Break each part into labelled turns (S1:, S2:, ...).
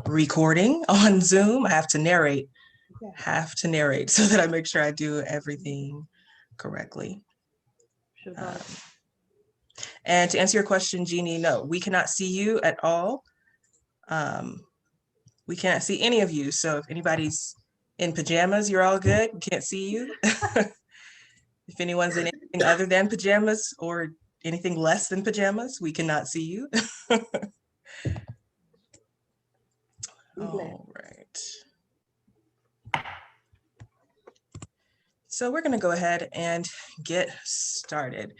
S1: recording on Zoom. I have to narrate so that I make sure I do everything correctly. And to answer your question, Jeannie, no, we cannot see you at all. We can't see any of you. So if anybody's in pajamas, you're all good. We can't see you. If anyone's in anything other than pajamas or anything less than pajamas, we cannot see you. All right. So we're going to go ahead and get started.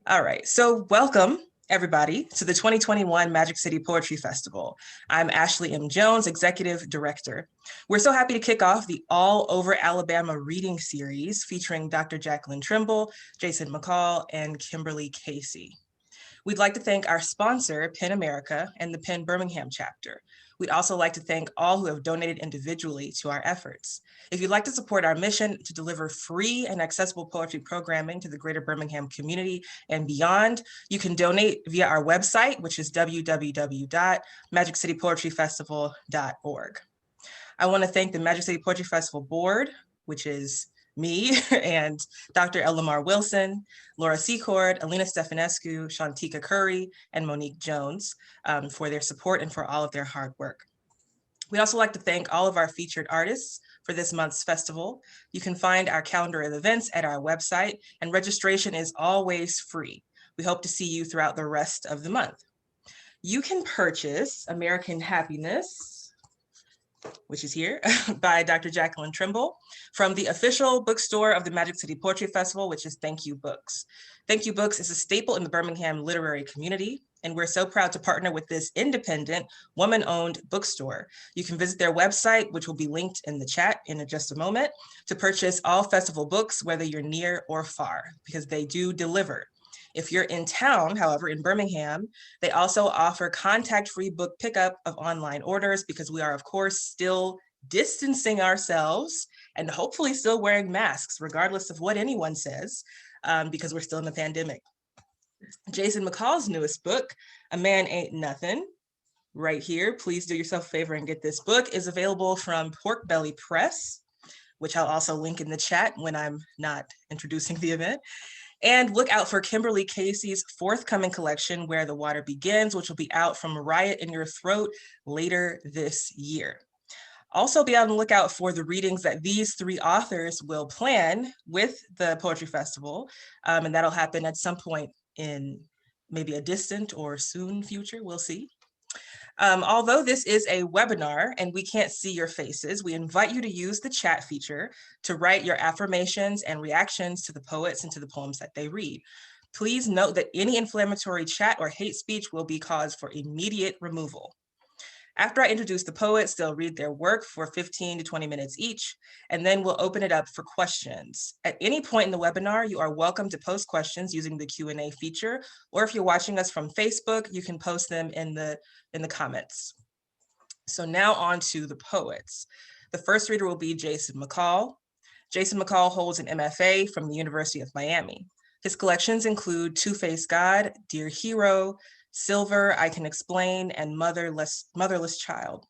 S1: All right, so welcome everybody to the 2021 Magic City Poetry Festival. I'm Ashley M. Jones, Executive Director. We're so happy to kick off the All Over Alabama reading series featuring Dr. Jacqueline Trimble, Jason McCall, and Kimberly Casey. We'd like to thank our sponsor, PEN America, and the PEN Birmingham chapter. We'd also like to thank all who have donated individually to our efforts. If you'd like to support our mission to deliver free and accessible poetry programming to the greater Birmingham community and beyond, you can donate via our website, which is www.magiccitypoetryfestival.org. I want to thank the Magic City Poetry Festival Board, which is me and Dr. Elamar Wilson, Laura Secord, Alina Stefanescu, Shantika Curry, and Monique Jones for their support and for all of their hard work. We'd also like to thank all of our featured artists for this month's festival. You can find our calendar of events at our website, and registration is always free. We hope to see you throughout the rest of the month. You can purchase American Happiness, which is here, by Dr. Jacqueline Trimble, from the official bookstore of the Magic City Poetry Festival, which is Thank You Books. Thank You Books is a staple in the Birmingham literary community, and we're so proud to partner with this independent, woman-owned bookstore. You can visit their website, which will be linked in the chat in just a moment, to purchase all festival books, whether you're near or far, because they do deliver. If you're in town, however, in Birmingham, they also offer contact-free book pickup of online orders because we are, of course, still distancing ourselves and hopefully still wearing masks, regardless of what anyone says, because we're still in the pandemic. Jason McCall's newest book, A Man Ain't Nothin, right here, please do yourself a favor and get this book, is available from Pork Belly Press, which I'll also link in the chat when I'm not introducing the event. And look out for Kimberly Casey's forthcoming collection, Where the Water Begins, which will be out from Riot in Your Throat later this year. Also be on the lookout for the readings that these three authors will plan with the Poetry Festival, and that'll happen at some point in maybe a distant or soon future, we'll see. Although this is a webinar and we can't see your faces, we invite you to use the chat feature to write your affirmations and reactions to the poets and to the poems that they read. Please note that any inflammatory chat or hate speech will be cause for immediate removal. After I introduce the poets, they'll read their work for 15 to 20 minutes each, and then we'll open it up for questions. At any point in the webinar, you are welcome to post questions using the Q&A feature, or if you're watching us from Facebook, you can post them in the comments. So now on to the poets. The first reader will be Jason McCall. Jason McCall holds an MFA from the University of Miami. His collections include Two-Faced God, Dear Hero, Silver, I Can Explain, and Motherless Child,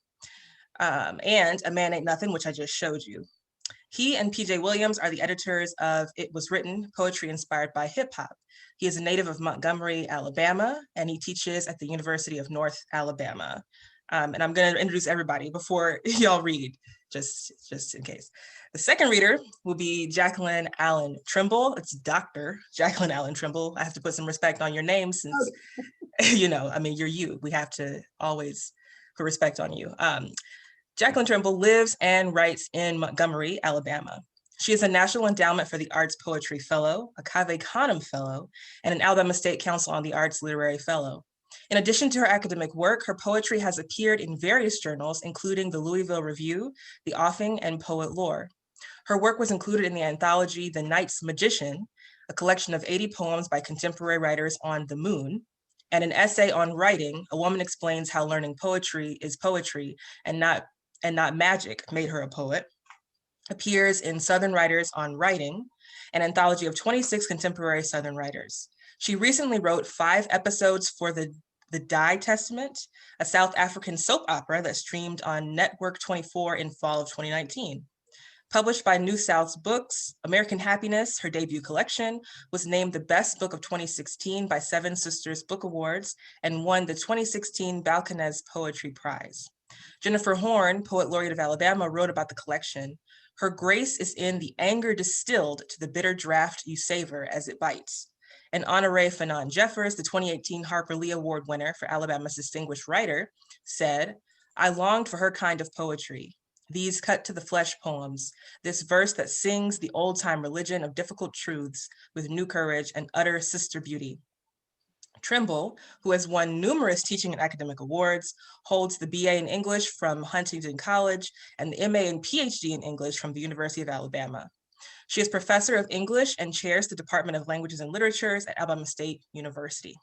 S1: and A Man Ain't Nothin, which I just showed you. He and PJ Williams are the editors of It Was Written, Poetry Inspired by Hip Hop. He is a native of Montgomery, Alabama, and he teaches at the University of North Alabama. And I'm gonna introduce everybody before y'all read, just in case. The second reader will be Jacqueline Allen Trimble. It's Dr. Jacqueline Allen Trimble. I have to put some respect on your name since, you know, I mean, you're you. We have to always put respect on you. Jacqueline Trimble lives and writes in Montgomery, Alabama. She is a National Endowment for the Arts Poetry Fellow, a Cave Canem Fellow, and an Alabama State Council on the Arts Literary Fellow. In addition to her academic work, her poetry has appeared in various journals, including the Louisville Review, the Offing, and Poet Lore. Her work was included in the anthology The Night's Magician, a collection of 80 poems by contemporary writers on the moon, and an essay on writing. A woman explains how learning poetry is poetry and not magic made her a poet, appears in Southern Writers on Writing, an anthology of 26 contemporary Southern writers. She recently wrote 5 episodes for the The Die Testament, a South African soap opera that streamed on Network 24 in fall of 2019. Published by New South's Books, American Happiness, her debut collection, was named the best book of 2016 by Seven Sisters Book Awards and won the 2016 Balcones Poetry Prize. Jennifer Horn, Poet Laureate of Alabama, wrote about the collection. Her grace is in the anger distilled to the bitter draught you savor as it bites. And Honoré Fanon Jeffers, the 2018 Harper Lee Award winner for Alabama's Distinguished Writer, said, "I longed for her kind of poetry. These cut to the flesh poems, this verse that sings the old-time religion of difficult truths with new courage and utter sister beauty." Trimble, who has won numerous teaching and academic awards, holds the BA in English from Huntington College and the MA and PhD in English from the University of Alabama. She is professor of English and chairs the Department of Languages and Literatures at Alabama State University.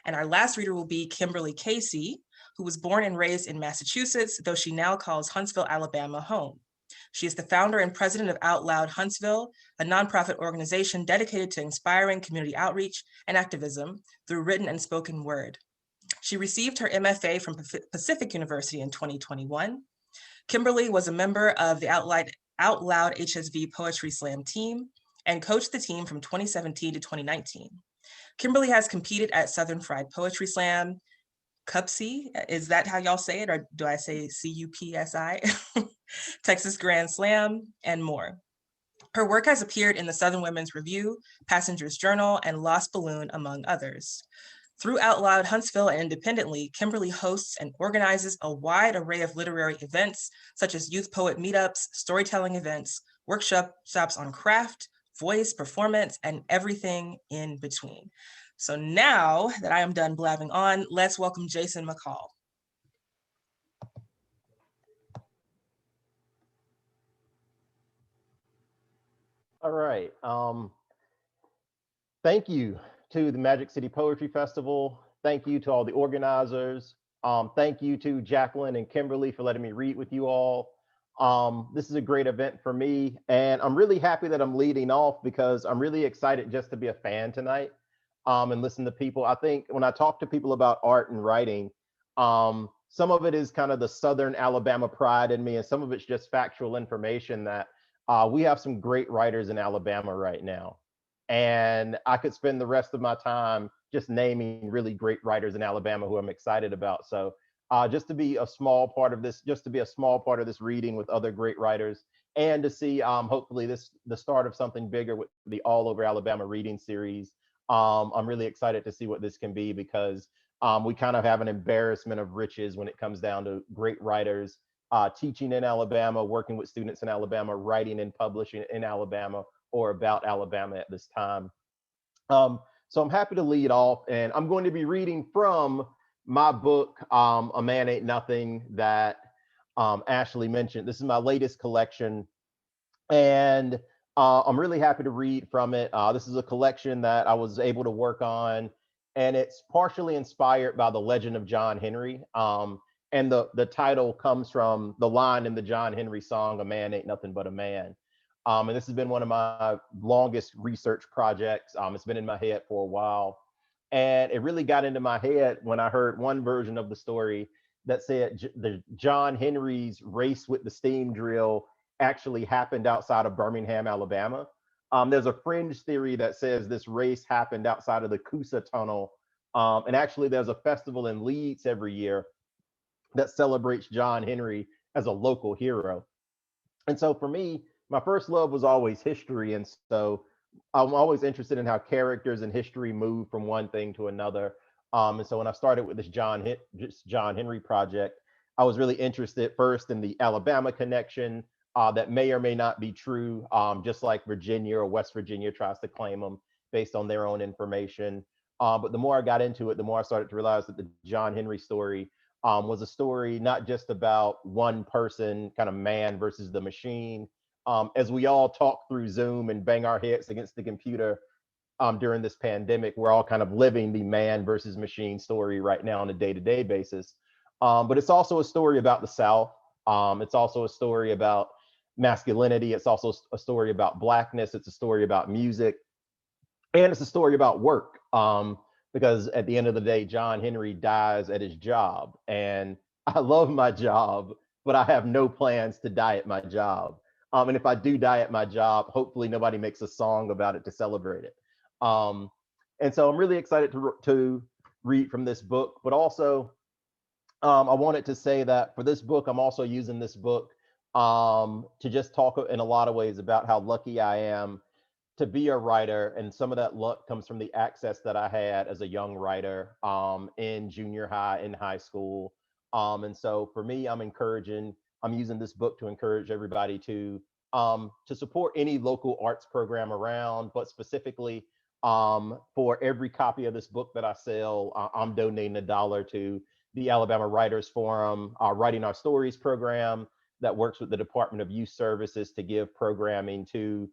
S1: And our last reader will be Kimberly Casey, who was born and raised in Massachusetts, though she now calls Huntsville, Alabama home. She is the founder and president of Out Loud Huntsville, a nonprofit organization dedicated to inspiring community outreach and activism through written and spoken word. She received her MFA from Pacific University in 2021. Kimberly was a member of the Out Loud HSV Poetry Slam team and coached the team from 2017 to 2019. Kimberly has competed at Southern Fried Poetry Slam, CUPSI, is that how y'all say it, or do I say CUPSI? Texas Grand Slam, and more. Her work has appeared in the Southern Women's Review, Passenger's Journal, and Lost Balloon, among others. Through Out Loud Huntsville and independently, Kimberly hosts and organizes a wide array of literary events, such as youth poet meetups, storytelling events, workshops on craft, voice, performance, and everything in between. So now that I am done blabbing on, let's welcome Jason McCall.
S2: All right. Thank you to the Magic City Poetry Festival. Thank you to all the organizers. Thank you to Jacqueline and Kimberly for letting me read with you all. This is a great event for me, and I'm really happy that I'm leading off because I'm really excited just to be a fan tonight and listen to people. I think when I talk to people about art and writing, some of it is kind of the Southern Alabama pride in me, and some of it's just factual information that we have some great writers in Alabama right now. And I could spend the rest of my time just naming really great writers in Alabama who I'm excited about. So just to be a small part of this, reading with other great writers, and to see hopefully the start of something bigger with the All Over Alabama reading series. I'm really excited to see what this can be because we kind of have an embarrassment of riches when it comes down to great writers teaching in Alabama, working with students in Alabama, writing and publishing in Alabama or about Alabama at this time. So I'm happy to lead off, and I'm going to be reading from my book, A Man Ain't Nothin, that Ashley mentioned. This is my latest collection, and I'm really happy to read from it. This is a collection that I was able to work on, and it's partially inspired by the legend of John Henry. And the title comes from the line in the John Henry song, "A Man Ain't Nothing But a Man." And this has been one of my longest research projects. It's been in my head for a while. And it really got into my head when I heard one version of the story that said the John Henry's race with the steam drill actually happened outside of Birmingham, Alabama. There's a fringe theory that says this race happened outside of the CUPSI tunnel. And actually there's a festival in Leeds every year that celebrates John Henry as a local hero. And so for me, my first love was always history. And so I'm always interested in how characters in history move from one thing to another. And so when I started with this John Henry project, I was really interested first in the Alabama connection that may or may not be true, just like Virginia or West Virginia tries to claim them based on their own information. But the more I got into it, the more I started to realize that the John Henry story was a story not just about one person, kind of man versus the machine. As we all talk through Zoom and bang our heads against the computer during this pandemic, we're all kind of living the man versus machine story right now on a day-to-day basis. But it's also a story about the South. It's also a story about masculinity. It's also a story about Blackness. It's a story about music. And it's a story about work. because at the end of the day, John Henry dies at his job. And I love my job, but I have no plans to die at my job. And if I do die at my job, hopefully nobody makes a song about it to celebrate it. Um, and so I'm really excited to read from this book, but also I wanted to say that for this book, I'm also using this book to just talk in a lot of ways about how lucky I am to be a writer, and some of that luck comes from the access that I had as a young writer in junior high, in high school. And so for me, I'm using this book to encourage everybody to support any local arts program around, but specifically for every copy of this book that I sell, I'm donating $1 to the Alabama Writers Forum, Writing Our Stories program that works with the Department of Youth Services to give programming to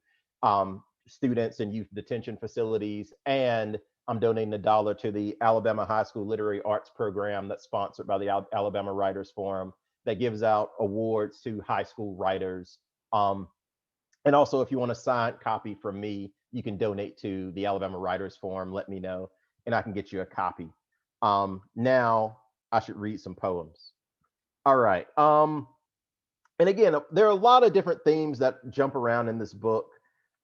S2: students in youth detention facilities. And I'm donating $1 to the Alabama High School Literary Arts Program that's sponsored by the Alabama Writers Forum that gives out awards to high school writers. And also, if you want a signed copy from me, you can donate to the Alabama Writers Forum. Let me know, and I can get you a copy. Now, I should read some poems. All right. And again, there are a lot of different themes that jump around in this book.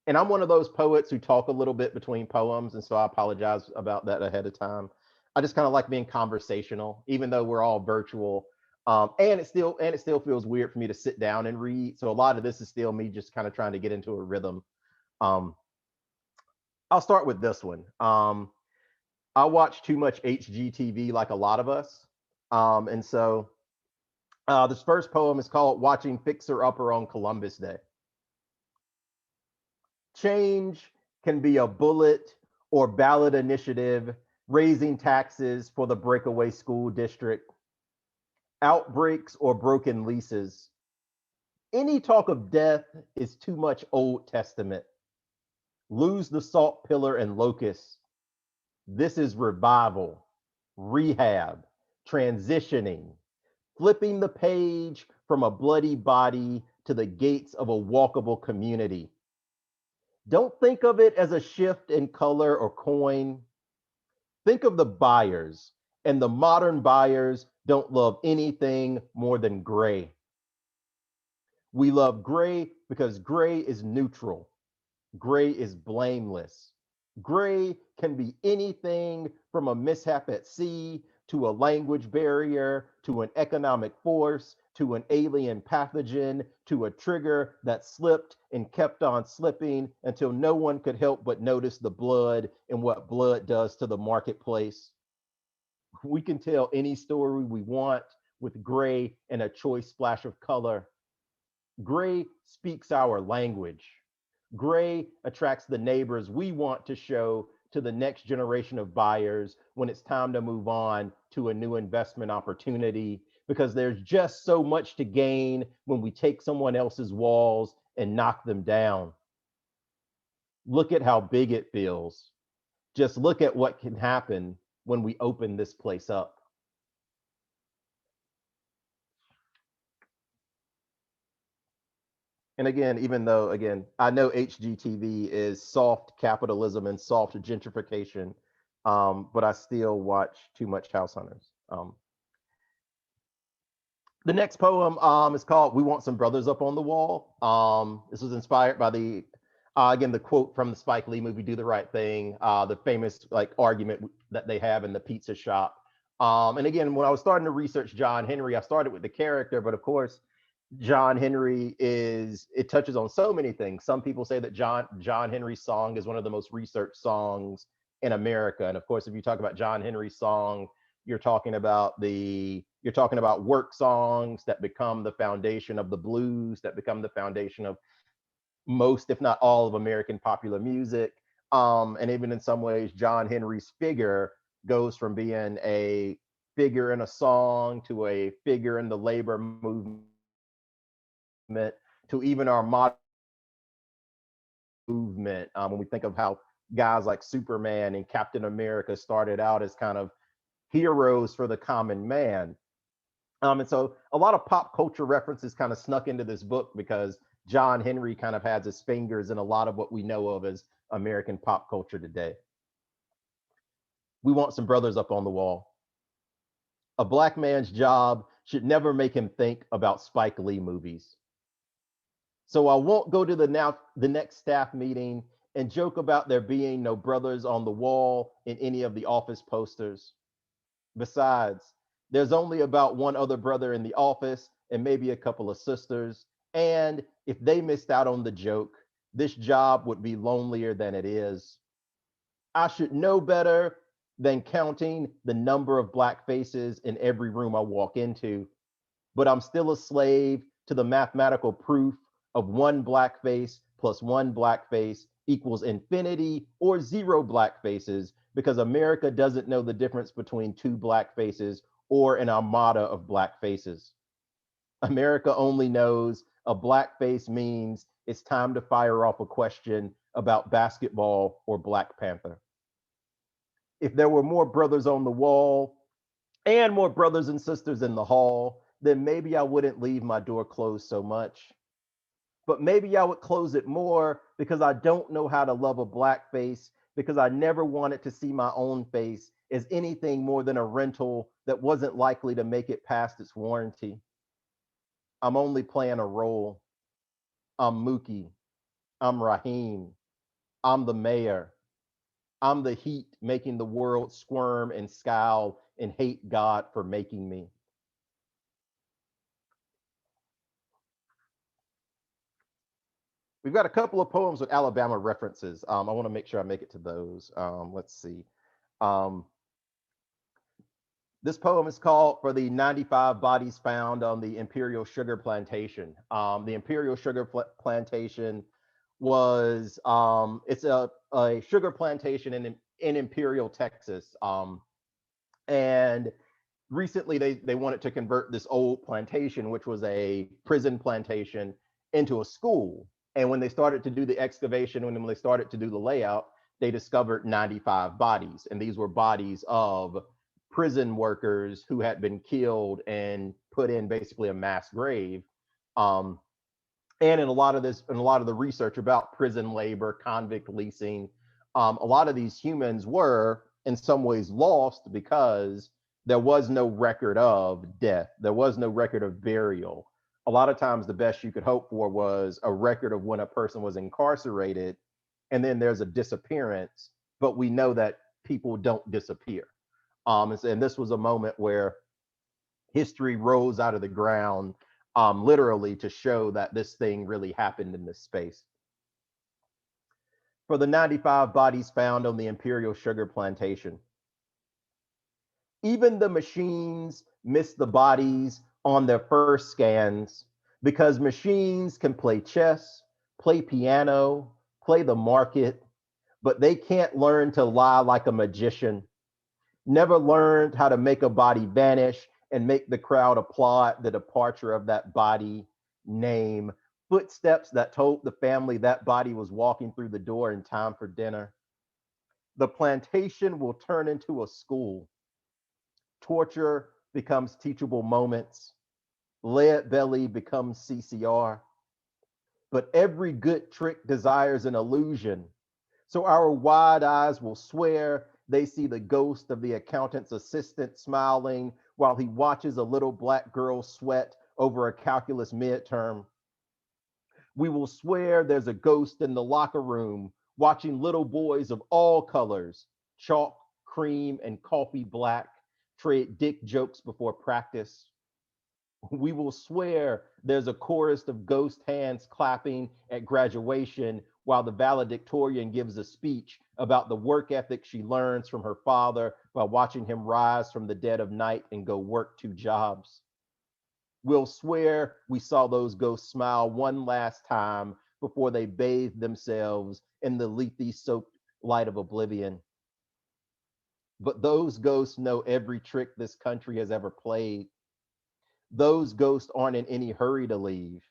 S2: And I'm one of those poets who talk a little bit between poems. And so I apologize about that ahead of time. I just kind of like being conversational, even though we're all virtual. And it still feels weird for me to sit down and read. So a lot of this is still me just kind of trying to get into a rhythm. Um, I'll start with this one. I watch too much HGTV like a lot of us. And so this first poem is called Watching Fixer Upper on Columbus Day. Change can be a bullet or ballot initiative, raising taxes for the breakaway school district, outbreaks or broken leases. Any talk of death is too much Old Testament. Lose the salt pillar and locust. This is revival, rehab, transitioning, flipping the page from a bloody body to the gates of a walkable community. Don't think of it as a shift in color or coin. Think of the buyers, and the modern buyers don't love anything more than gray. We love gray because gray is neutral. Gray is blameless. Gray can be anything from a mishap at sea to a language barrier to an economic force to an alien pathogen to a trigger that slipped and kept on slipping until no one could help but notice the blood and what blood does to the marketplace. We can tell any story we want with gray and a choice splash of color. Gray speaks our language. Gray attracts the neighbors we want to show to the next generation of buyers when it's time to move on to a new investment opportunity, because there's just so much to gain when we take someone else's walls and knock them down. Look at how big it feels. Just look at what can happen when we open this place up. And again, even though, again, I know HGTV is soft capitalism and soft gentrification, but I still watch too much House Hunters. The next poem is called We Want Some Brothers Up on the Wall. This was inspired by again, the quote from the Spike Lee movie, Do the Right Thing, the famous like argument that they have in the pizza shop. And again, when I was starting to research John Henry, I started with the character, but of course, John Henry it touches on so many things. Some people say that John Henry's song is one of the most researched songs in America. And of course, if you talk about John Henry's song, you're talking about work songs that become the foundation of the blues, that become the foundation of most, if not all, of American popular music. And even in some ways, John Henry's figure goes from being a figure in a song to a figure in the labor movement to even our modern movement. When we think of how guys like Superman and Captain America started out as kind of heroes for the common man. And so a lot of pop culture references kind of snuck into this book because John Henry kind of has his fingers in a lot of what we know of as American pop culture today. We want some brothers up on the wall. A Black man's job should never make him think about Spike Lee movies. So I won't go to the next staff meeting and joke about there being no brothers on the wall in any of the office posters. Besides, there's only about one other brother in the office and maybe a couple of sisters. And if they missed out on the joke, this job would be lonelier than it is. I should know better than counting the number of Black faces in every room I walk into, but I'm still a slave to the mathematical proof of one Black face plus one Black face equals infinity or zero Black faces, because America doesn't know the difference between two Black faces or an armada of Black faces. America only knows a Black face means it's time to fire off a question about basketball or Black Panther. If there were more brothers on the wall and more brothers and sisters in the hall, then maybe I wouldn't leave my door closed so much. But maybe I would close it more because I don't know how to love a Black face, because I never wanted to see my own face as anything more than a rental that wasn't likely to make it past its warranty. I'm only playing a role. I'm Mookie. I'm Raheem. I'm the mayor. I'm the heat making the world squirm and scowl and hate God for making me. We've got a couple of poems with Alabama references. I want to make sure I make it to those. Let's see. This poem is called "For the 95 Bodies Found on the Imperial Sugar Plantation." The Imperial Sugar Plantation was, it's a sugar plantation in Imperial, Texas. And recently they wanted to convert this old plantation, which was a prison plantation, into a school. And when they started to do the excavation, when they started to do the layout, they discovered 95 bodies. And these were bodies of prison workers who had been killed and put in basically a mass grave. And in a lot of the research about prison labor, convict leasing, a lot of these humans were in some ways lost because there was no record of death. There was no record of burial. A lot of times the best you could hope for was a record of when a person was incarcerated, and then there's a disappearance, but we know that people don't disappear. And this was a moment where history rose out of the ground, literally, to show that this thing really happened in this space. For the 95 bodies found on the Imperial Sugar Plantation. Even the machines miss the bodies on their first scans, because machines can play chess, play piano, play the market, but they can't learn to lie like a magician. Never learned how to make a body vanish and make the crowd applaud the departure of that body, name, footsteps that told the family that body was walking through the door in time for dinner. The plantation will turn into a school. Torture becomes teachable moments. Lead belly becomes CCR. But every good trick desires an illusion. So our wide eyes will swear they see the ghost of the accountant's assistant smiling while he watches a little Black girl sweat over a calculus midterm. We will swear there's a ghost in the locker room watching little boys of all colors, chalk, cream, and coffee black, trade dick jokes before practice. We will swear there's a chorus of ghost hands clapping at graduation while the valedictorian gives a speech about the work ethic she learns from her father by watching him rise from the dead of night and go work 2 jobs. We'll swear we saw those ghosts smile one last time before they bathed themselves in the lethe-soaked light of oblivion. But those ghosts know every trick this country has ever played. Those ghosts aren't in any hurry to leave.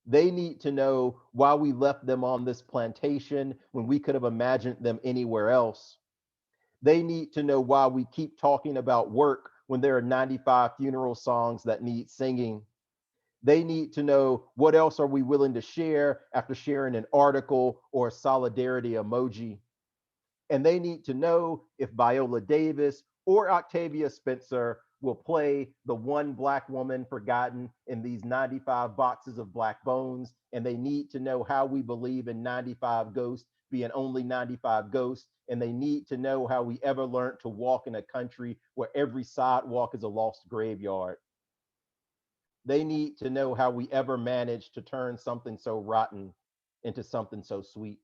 S2: They need to know why we left them on this plantation when we could have imagined them anywhere else. They need to know why we keep talking about work when there are 95 funeral songs that need singing. They need to know what else are we willing to share after sharing an article or a solidarity emoji. And they need to know if Viola Davis or Octavia Spencer will play the one Black woman forgotten in these 95 boxes of Black bones. And they need to know how we believe in 95 ghosts being only 95 ghosts. And they need to know how we ever learned to walk in a country where every sidewalk is a lost graveyard. They need to know how we ever managed to turn something so rotten into something so sweet.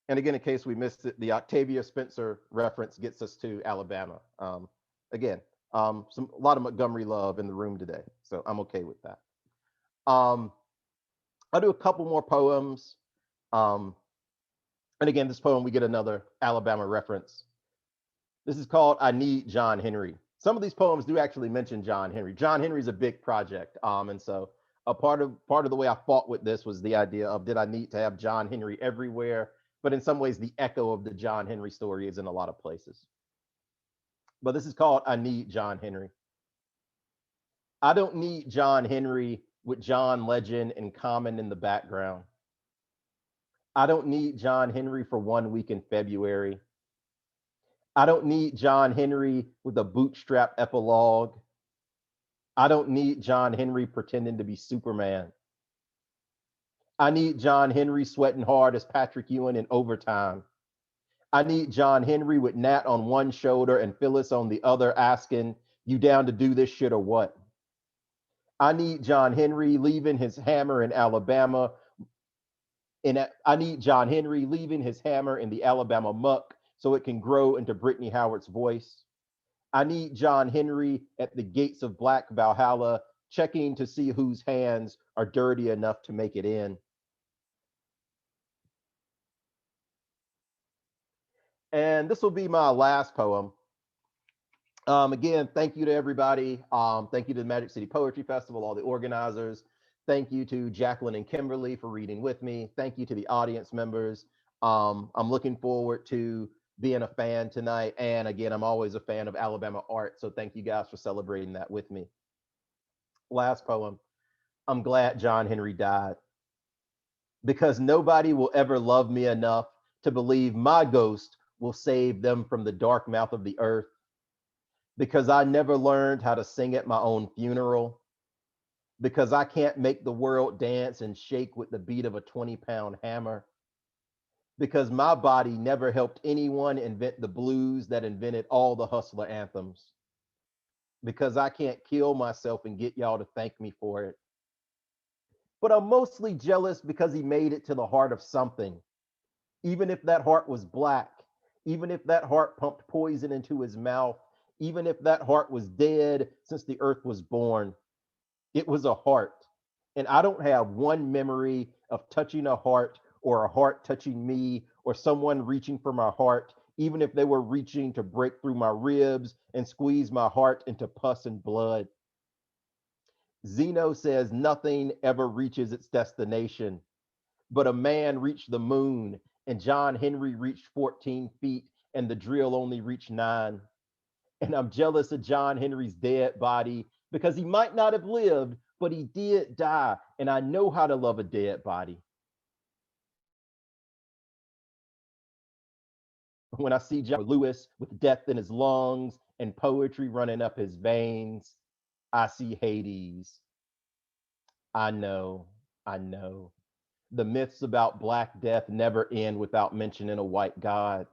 S2: And again, in case we missed it, the Octavia Spencer reference gets us to Alabama. Again, a lot of Montgomery love in the room today, so I'm okay with that. I'll do a couple more poems. And again, this poem, we get another Alabama reference. This is called I Need John Henry. Some of these poems do actually mention John Henry. John Henry's a big project. And so a part of the way I fought with this was the idea of, did I need to have John Henry everywhere? But in some ways, the echo of the John Henry story is in a lot of places. But this is called I Need John Henry. I don't need John Henry with John Legend and Common in the background. I don't need John Henry for 1 week in February. I don't need John Henry with a bootstrap epilogue. I don't need John Henry pretending to be Superman. I need John Henry sweating hard as Patrick Ewing in overtime. I need John Henry with Nat on one shoulder and Phyllis on the other asking, you down to do this shit or what? I need John Henry leaving his hammer in Alabama. I need John Henry leaving his hammer in the Alabama muck so it can grow into Brittany Howard's voice. I need John Henry at the gates of Black Valhalla, checking to see whose hands are dirty enough to make it in. And this will be my last poem. Again, thank you to everybody. Thank you to the Magic City Poetry Festival, all the organizers. Thank you to Jacqueline and Kimberly for reading with me. Thank you to the audience members. I'm looking forward to being a fan tonight. And again, I'm always a fan of Alabama art. So thank you guys for celebrating that with me. Last poem. I'm glad John Henry died, because nobody will ever love me enough to believe my ghost will save them from the dark mouth of the earth, because I never learned how to sing at my own funeral, because I can't make the world dance and shake with the beat of a 20-pound hammer, because my body never helped anyone invent the blues that invented all the hustler anthems, because I can't kill myself and get y'all to thank me for it. But I'm mostly jealous because he made it to the heart of something, even if that heart was black, even if that heart pumped poison into his mouth, even if that heart was dead since the earth was born. It was a heart. And I don't have one memory of touching a heart or a heart touching me or someone reaching for my heart, even if they were reaching to break through my ribs and squeeze my heart into pus and blood. Zeno says nothing ever reaches its destination, but a man reached the moon and John Henry reached 14 feet and the drill only reached 9. And I'm jealous of John Henry's dead body because he might not have lived, but he did die. And I know how to love a dead body. When I see John Lewis with death in his lungs and poetry running up his veins, I see Hades. I know. The myths about Black Death never end without mentioning a white god.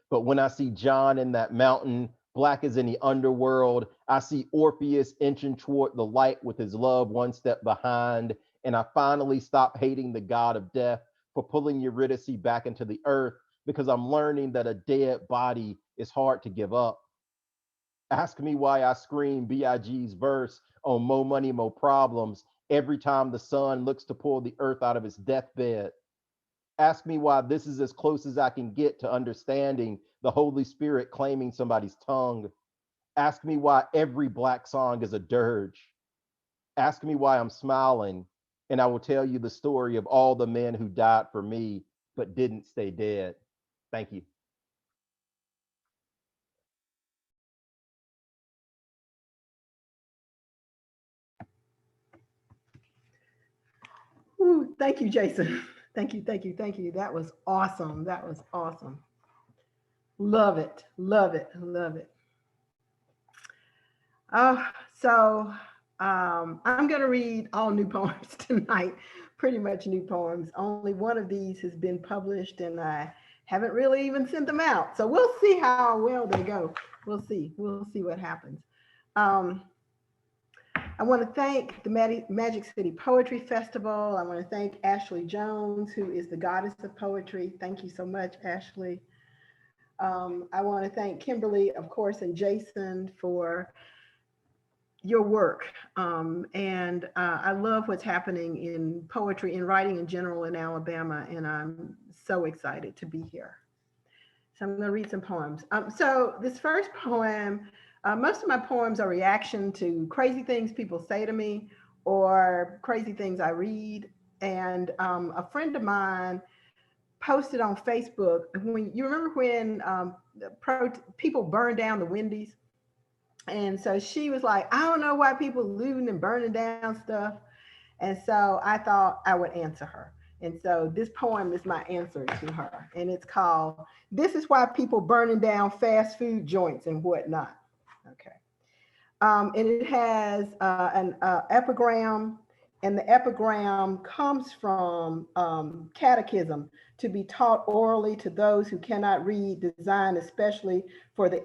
S2: But when I see John in that mountain, black as in the underworld, I see Orpheus inching toward the light with his love one step behind, and I finally stop hating the god of death for pulling Eurydice back into the earth, because I'm learning that a dead body is hard to give up. Ask me why I scream B.I.G.'s verse on Mo Money, Mo Problems every time the sun looks to pull the earth out of its deathbed. Ask me why this is as close as I can get to understanding the Holy Spirit claiming somebody's tongue. Ask me why every Black song is a dirge. Ask me why I'm smiling, and I will tell you the story of all the men who died for me but didn't stay dead. Thank you.
S3: Ooh, thank you, Jason. Thank you, thank you, thank you. That was awesome. That was awesome. Love it, love it, love it. Uh, so I'm going to read all new poems tonight, pretty much new poems. Only one of these has been published, and I haven't really even sent them out. So we'll see how well they go. We'll see. We'll see what happens. Um, I want to thank the Magic City Poetry Festival. I want to thank Ashley Jones, who is the goddess of poetry. Thank you so much, Ashley. I want to thank Kimberly, of course, and Jason for your work. I love what's happening in poetry and writing in general in Alabama, and I'm so excited to be here. So I'm going to read some poems. So this first poem, most of my poems are reaction to crazy things people say to me or crazy things I read. And a friend of mine posted on Facebook, when you remember when people burned down the Wendy's? And so she was like, I don't know why people looting and burning down stuff. And so I thought I would answer her. And so this poem is my answer to her. And it's called, This is Why People Burning Down Fast Food Joints and Whatnot. Okay. And it has an epigram. And the epigram comes from catechism to be taught orally to those who cannot read, designed especially for the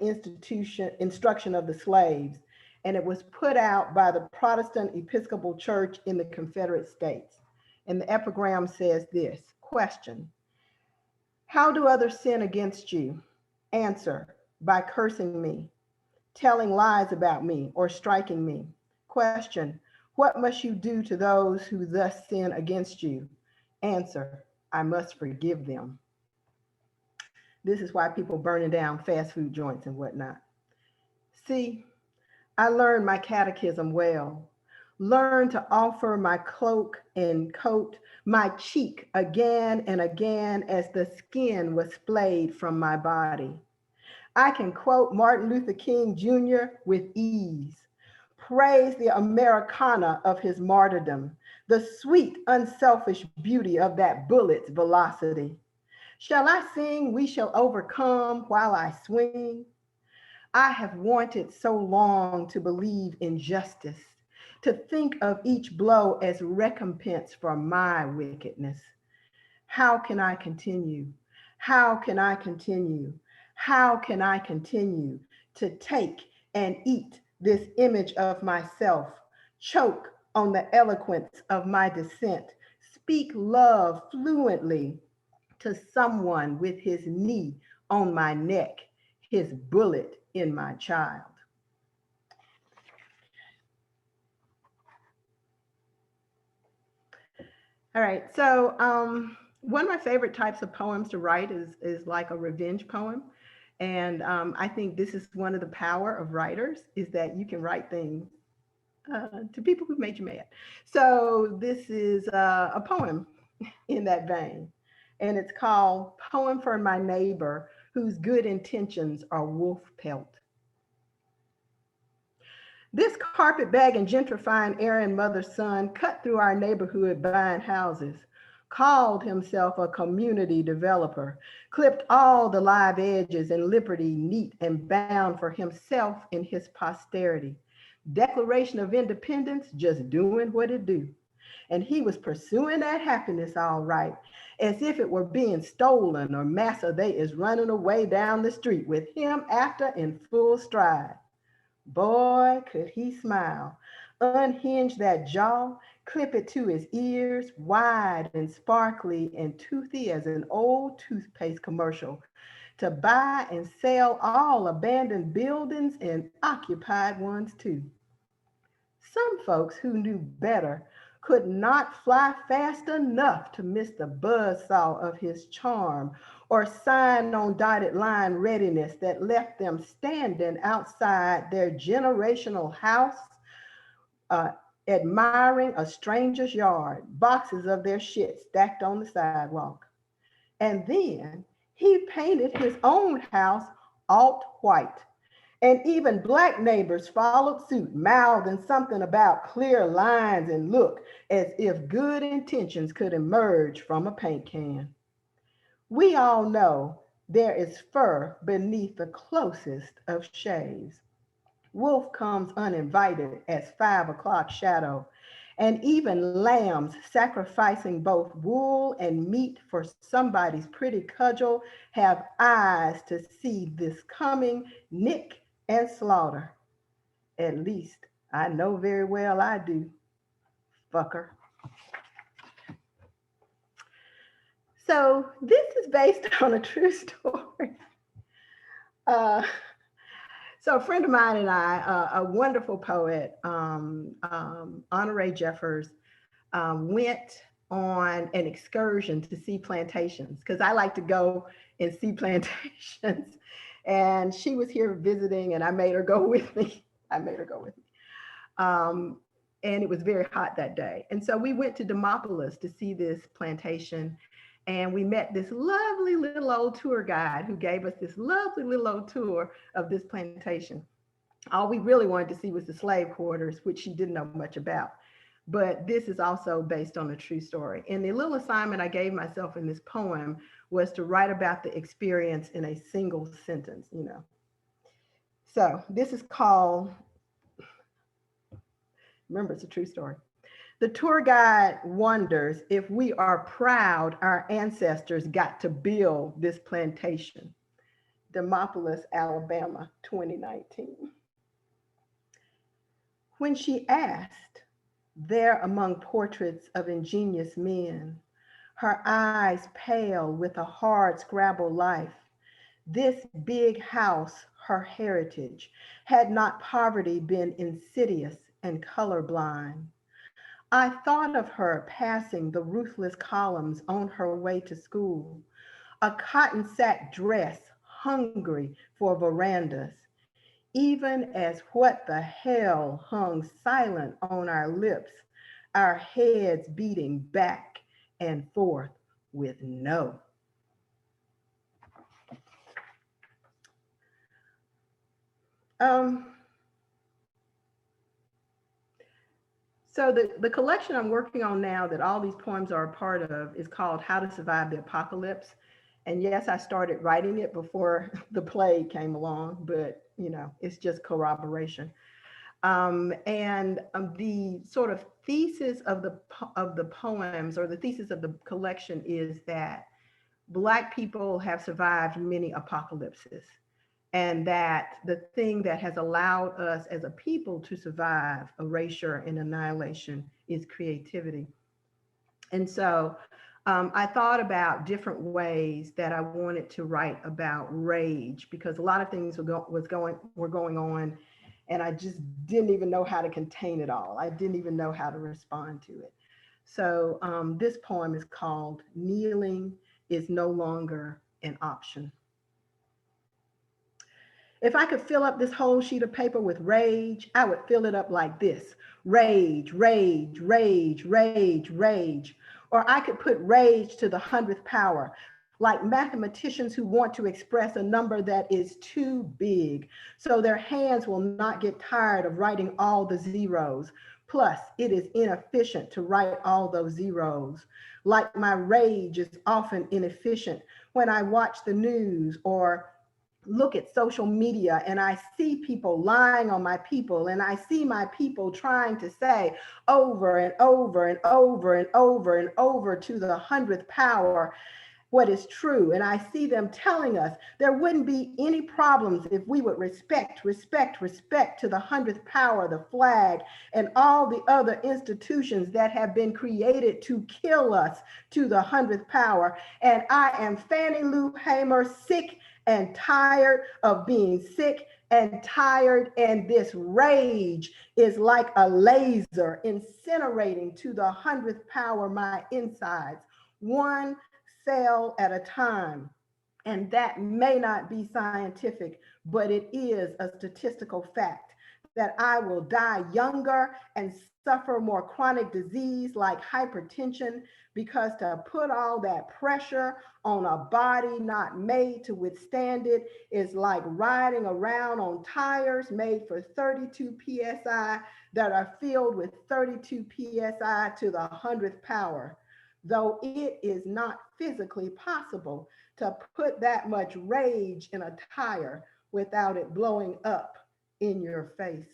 S3: instruction of the slaves. And it was put out by the Protestant Episcopal Church in the Confederate States. And the epigram says this, question, how do others sin against you? Answer, by cursing me, telling lies about me, or striking me. Question, what must you do to those who thus sin against you? Answer, I must forgive them. This is why people burning down fast food joints and whatnot. See, I learned my catechism well. Learned to offer my cloak and coat, my cheek again and again as the skin was splayed from my body. I can quote Martin Luther King Jr. with ease. Praise the Americana of his martyrdom, the sweet, unselfish beauty of that bullet's velocity. Shall I sing, we shall overcome while I swing? I have wanted so long to believe in justice, to think of each blow as recompense for my wickedness. How can I continue? How can I continue? How can I continue to take and eat this image of myself, choke on the eloquence of my dissent, speak love fluently to someone with his knee on my neck, his bullet in my child? All right, so one of my favorite types of poems to write is like a revenge poem. And I think this is one of the power of writers, is that you can write things to people who've made you mad. So this is a poem in that vein. And it's called Poem for My Neighbor Whose Good Intentions Are Wolf Pelt. This carpetbagging, gentrifying errand mother's son cut through our neighborhood buying houses, called himself a community developer, clipped all the live edges and liberty neat and bound for himself and his posterity. Declaration of Independence, just doing what it do. And he was pursuing that happiness all right, as if it were being stolen or massa they is running away down the street with him after in full stride. Boy, could he smile, unhinge that jaw, clip it to his ears, wide and sparkly and toothy as an old toothpaste commercial, to buy and sell all abandoned buildings and occupied ones too. Some folks who knew better could not fly fast enough to miss the buzzsaw of his charm or sign on dotted line readiness that left them standing outside their generational house, admiring a stranger's yard, boxes of their shit stacked on the sidewalk. And then he painted his own house alt white, And even Black neighbors followed suit, mouthing something about clear lines and look as if good intentions could emerge from a paint can. We all know there is fur beneath the closest of shaves. Wolf comes uninvited as 5 o'clock shadow, and even lambs sacrificing both wool and meat for somebody's pretty cudgel have eyes to see this coming nick and slaughter. At least I know very well I do, fucker. So this is based on a true story. Uh, So a friend of mine and I, a wonderful poet, Honore Jeffers, went on an excursion to see plantations because I like to go and see plantations. And she was here visiting, and I made her go with me. I made her go with me. And it was very hot that day. And so we went to Demopolis to see this plantation. And we met this lovely little old tour guide who gave us this lovely little old tour of this plantation. All we really wanted to see was the slave quarters, which she didn't know much about. But this is also based on a true story. And the little assignment I gave myself in this poem was to write about the experience in a single sentence, you know. So this is called, remember, it's a true story. The tour guide wonders if we are proud our ancestors got to build this plantation. Demopolis, Alabama, 2019. When she asked, there among portraits of ingenious men, her eyes pale with a hard scrabble life, this big house, her heritage, had not poverty been insidious and colorblind. I thought of her passing the ruthless columns on her way to school, a cotton sack dress, hungry for verandas, even as what the hell hung silent on our lips, our heads beating back and forth with no. So the collection I'm working on now that all these poems are a part of is called How to Survive the Apocalypse. And yes, I started writing it before the plague came along, but you know, it's just corroboration. The sort of thesis of the poems, or the thesis of the collection, is that Black people have survived many apocalypses, and that the thing that has allowed us as a people to survive erasure and annihilation is creativity. And so I thought about different ways that I wanted to write about rage, because a lot of things were going on, and I just didn't even know how to contain it all. I didn't even know how to respond to it. So this poem is called Kneeling is No Longer an Option. If I could fill up this whole sheet of paper with rage, I would fill it up like this: rage, rage, rage, rage, rage. Or I could put rage to the 100th power, like mathematicians who want to express a number that is too big, so their hands will not get tired of writing all the zeros. Plus, it is inefficient to write all those zeros. Like my rage is often inefficient when I watch the news or look at social media and I see people lying on my people, and I see my people trying to say over and over and over and over and over to the 100th power what is true. And I see them telling us there wouldn't be any problems if we would respect, respect, respect to the 100th power, the flag, and all the other institutions that have been created to kill us to the 100th power. And I am Fannie Lou Hamer, sick and tired of being sick and tired. And this rage is like a laser incinerating to the 100th power my insides, one cell at a time. And that may not be scientific, but it is a statistical fact that I will die younger and suffer more chronic disease like hypertension, because to put all that pressure on a body not made to withstand it is like riding around on tires made for 32 psi that are filled with 32 psi to the 100th power. Though it is not physically possible to put that much rage in a tire without it blowing up in your face.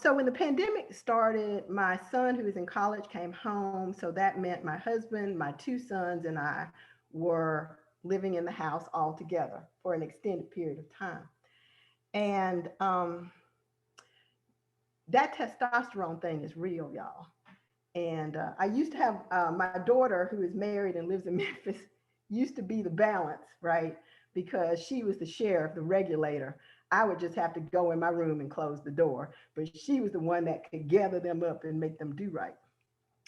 S3: So when the pandemic started, my son, who was in college, came home. So that meant my husband, my two sons, and I were living in the house all together for an extended period of time. And that testosterone thing is real, y'all. And I used to have my daughter, who is married and lives in Memphis, used to be the balance, right? Because she was the sheriff, the regulator. I would just have to go in my room and close the door. But she was the one that could gather them up and make them do right.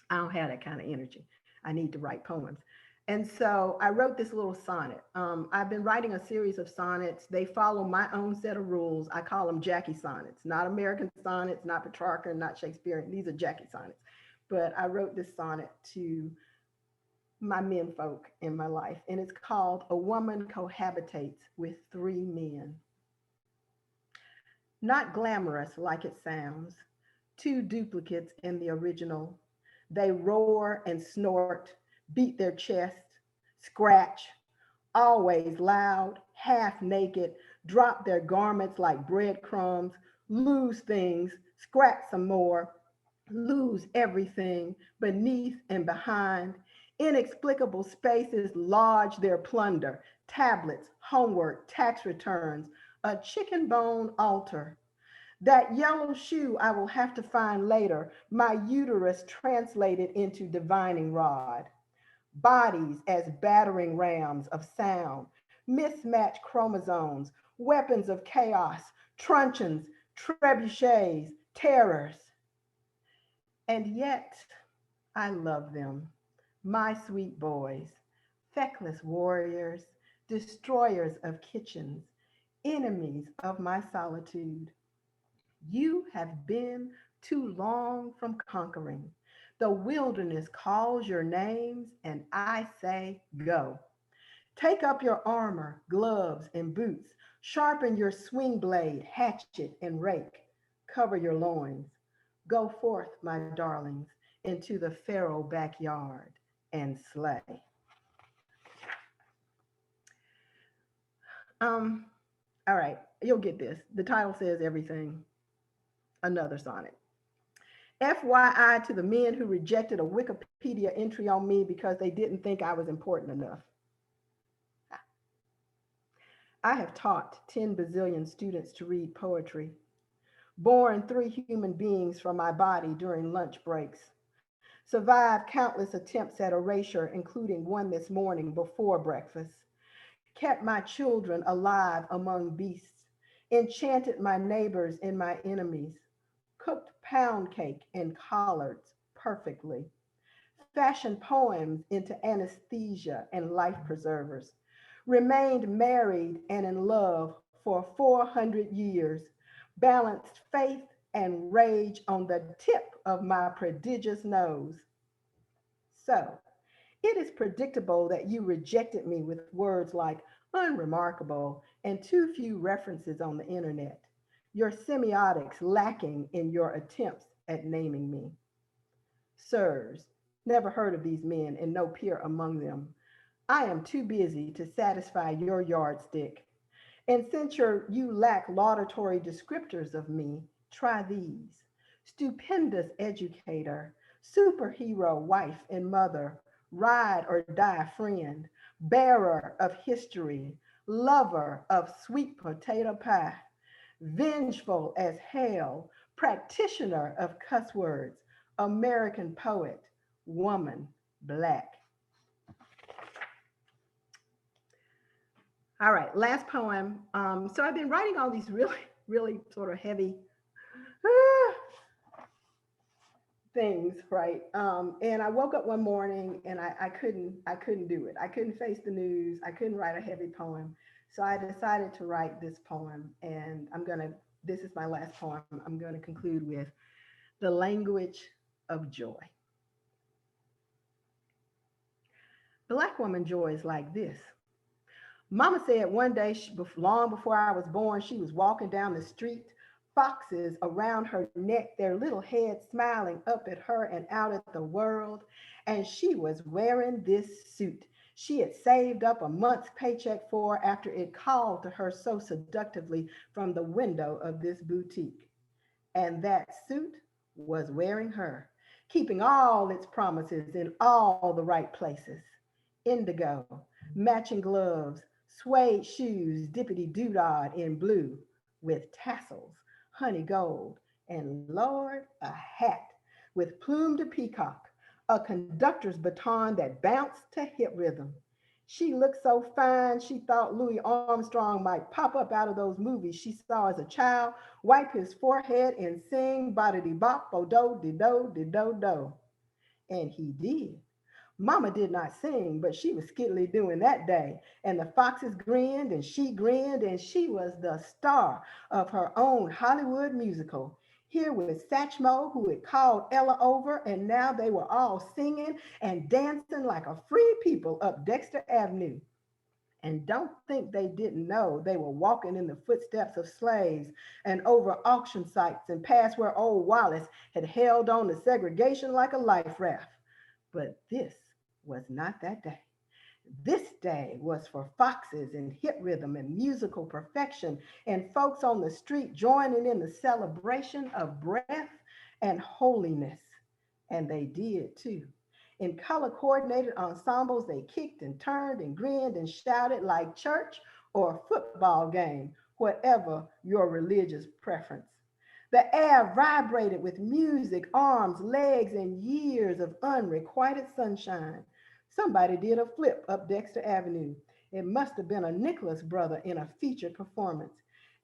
S3: I don't have that kind of energy. I need to write poems. And so I wrote this little sonnet. I've been writing a series of sonnets. They follow my own set of rules. I call them Jackie sonnets, not American sonnets, not Petrarca, not Shakespearean. These are Jackie sonnets. But I wrote this sonnet to my men folk in my life, and it's called A Woman Cohabitates with Three Men. Not glamorous like it sounds, two duplicates in the original. They roar and snort, beat their chest, scratch, always loud, half naked, drop their garments like breadcrumbs, lose things, scratch some more, lose everything beneath and behind. Inexplicable spaces lodge their plunder, tablets, homework, tax returns, a chicken bone altar. That yellow shoe I will have to find later, my uterus translated into divining rod. Bodies as battering rams of sound, mismatched chromosomes, weapons of chaos, truncheons, trebuchets, terrors. And yet I love them, my sweet boys, feckless warriors, destroyers of kitchens, enemies of my solitude. You have been too long from conquering. The wilderness calls your names, and I say, go. Take up your armor, gloves, and boots. Sharpen your swing blade, hatchet, and rake. Cover your loins. Go forth, my darlings, into the Pharaoh backyard and slay. All right, you'll get this. The title says everything. Another sonnet. FYI to the men who rejected a Wikipedia entry on me because they didn't think I was important enough. I have taught 10 bazillion students to read poetry, born 3 human beings from my body during lunch breaks, survived countless attempts at erasure, including one this morning before breakfast, kept my children alive among beasts, enchanted my neighbors and my enemies, cooked pound cake and collards perfectly, fashioned poems into anesthesia and life preservers, remained married and in love for 400 years, balanced faith and rage on the tip of my prodigious nose. So, it is predictable that you rejected me with words like unremarkable and too few references on the internet, your semiotics lacking in your attempts at naming me. Sirs, never heard of these men and no peer among them. I am too busy to satisfy your yardstick. And since you lack laudatory descriptors of me, try these. Stupendous educator, superhero wife and mother, ride or die friend, bearer of history, lover of sweet potato pie, vengeful as hell, practitioner of cuss words, American poet, woman, Black. All right, last poem. So I've been writing all these really sort of heavy things, right? And I woke up one morning and I couldn't do it. I couldn't face the news. I couldn't write a heavy poem. So I decided to write this poem, and this is my last poem. I'm gonna conclude with the language of joy. Black woman joy is like this. Mama said one day, long before I was born, she was walking down the street, foxes around her neck, their little heads smiling up at her and out at the world. And she was wearing this suit she had saved up a month's paycheck for after it called to her so seductively from the window of this boutique. And that suit was wearing her, keeping all its promises in all the right places. Indigo, matching gloves, suede shoes, dippity doodad in blue with tassels, honey gold, and Lord, a hat with plume to peacock, a conductor's baton that bounced to hip rhythm. She looked so fine, she thought Louis Armstrong might pop up out of those movies she saw as a child, wipe his forehead, and sing ba-da-dee bop, bo-do, de-do, de-do-do. And he did. Mama did not sing, but she was skiddly doing that day. And the foxes grinned and she was the star of her own Hollywood musical. Here with Satchmo, who had called Ella over, and now they were all singing and dancing like a free people up Dexter Avenue. And don't think they didn't know they were walking in the footsteps of slaves and over auction sites and past where old Wallace had held on to segregation like a life raft. But this was not that day. This day was for foxes and hip rhythm and musical perfection and folks on the street joining in the celebration of breath and holiness. And they did too. In color coordinated ensembles, they kicked and turned and grinned and shouted like church or a football game, whatever your religious preference. The air vibrated with music, arms, legs, and years of unrequited sunshine. Somebody did a flip up Dexter Avenue. It must have been a Nicholas brother in a featured performance.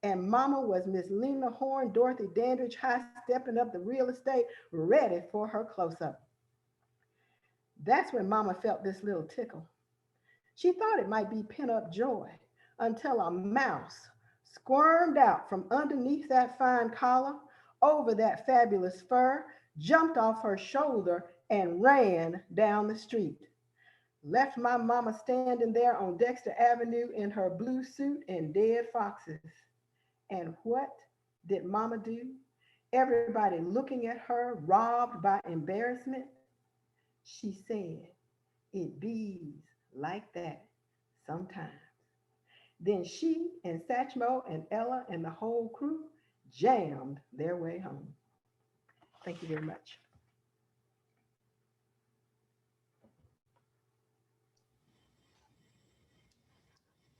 S3: And Mama was Miss Lena Horne, Dorothy Dandridge, high stepping up the real estate, ready for her close-up. That's when Mama felt this little tickle. She thought it might be pent-up joy until a mouse squirmed out from underneath that fine collar, over that fabulous fur, jumped off her shoulder, and ran down the street. Left my mama standing there on Dexter Avenue in her blue suit and dead foxes. And what did Mama do? Everybody looking at her, robbed by embarrassment. She said, "It bees like that sometimes." Then she and Satchmo and Ella and the whole crew jammed their way home. Thank you very much.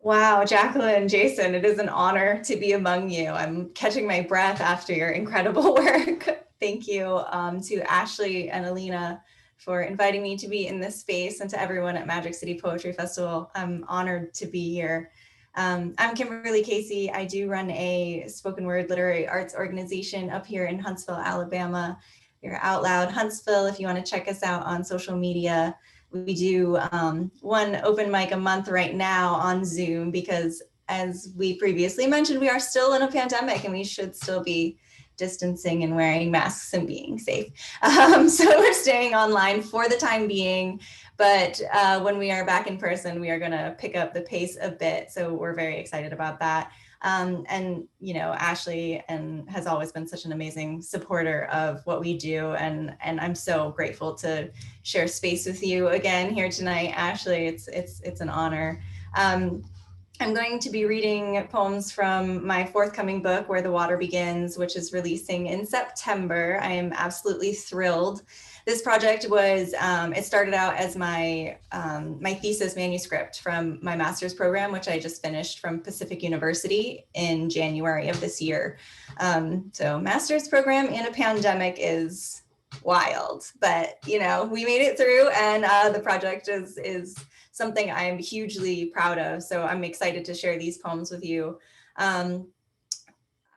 S4: Wow, Jacqueline, Jason, it is an honor to be among you. I'm catching my breath after your incredible work. Thank you to Ashley and Alina for inviting me to be in this space, and to everyone at Magic City Poetry Festival. I'm honored to be here. I'm Kimberly Casey. I do run a spoken word literary arts organization up here in Huntsville, Alabama. We're Out Loud Huntsville. If you want to check us out on social media, we do one open mic a month right now on Zoom, because as we previously mentioned, we are still in a pandemic and we should still be distancing and wearing masks and being safe. So we're staying online for the time being, but when we are back in person, we are going to pick up the pace a bit. So we're very excited about that. And, you know, Ashley has always been such an amazing supporter of what we do. And I'm so grateful to share space with you again here tonight, Ashley. It's an honor. I'm going to be reading poems from my forthcoming book, Where the Water Begins, which is releasing in September. I am absolutely thrilled. This project was, it started out as my thesis manuscript from my master's program, which I just finished from Pacific University in January of this year. So master's program in a pandemic is wild, but you know, we made it through, and the project is something I'm hugely proud of. So I'm excited to share these poems with you.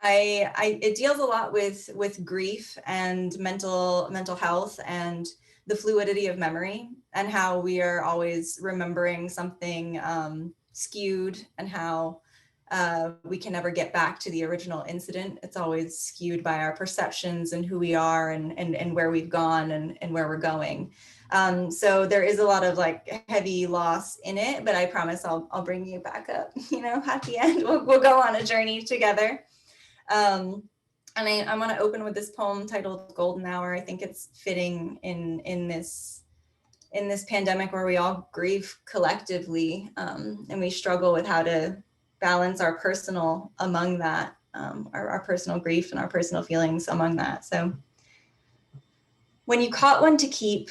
S4: It deals a lot with grief and mental health and the fluidity of memory, and how we are always remembering something skewed, and how we can never get back to the original incident. It's always skewed by our perceptions and who we are, and where we've gone, and where we're going. So there is a lot of like heavy loss in it, but I promise I'll bring you back up, at the end. We'll go on a journey together. And I want to open with this poem titled Golden Hour. I think it's fitting in this pandemic where we all grieve collectively, and we struggle with how to balance our personal among that, our personal grief and our personal feelings among that. So, when you caught one to keep,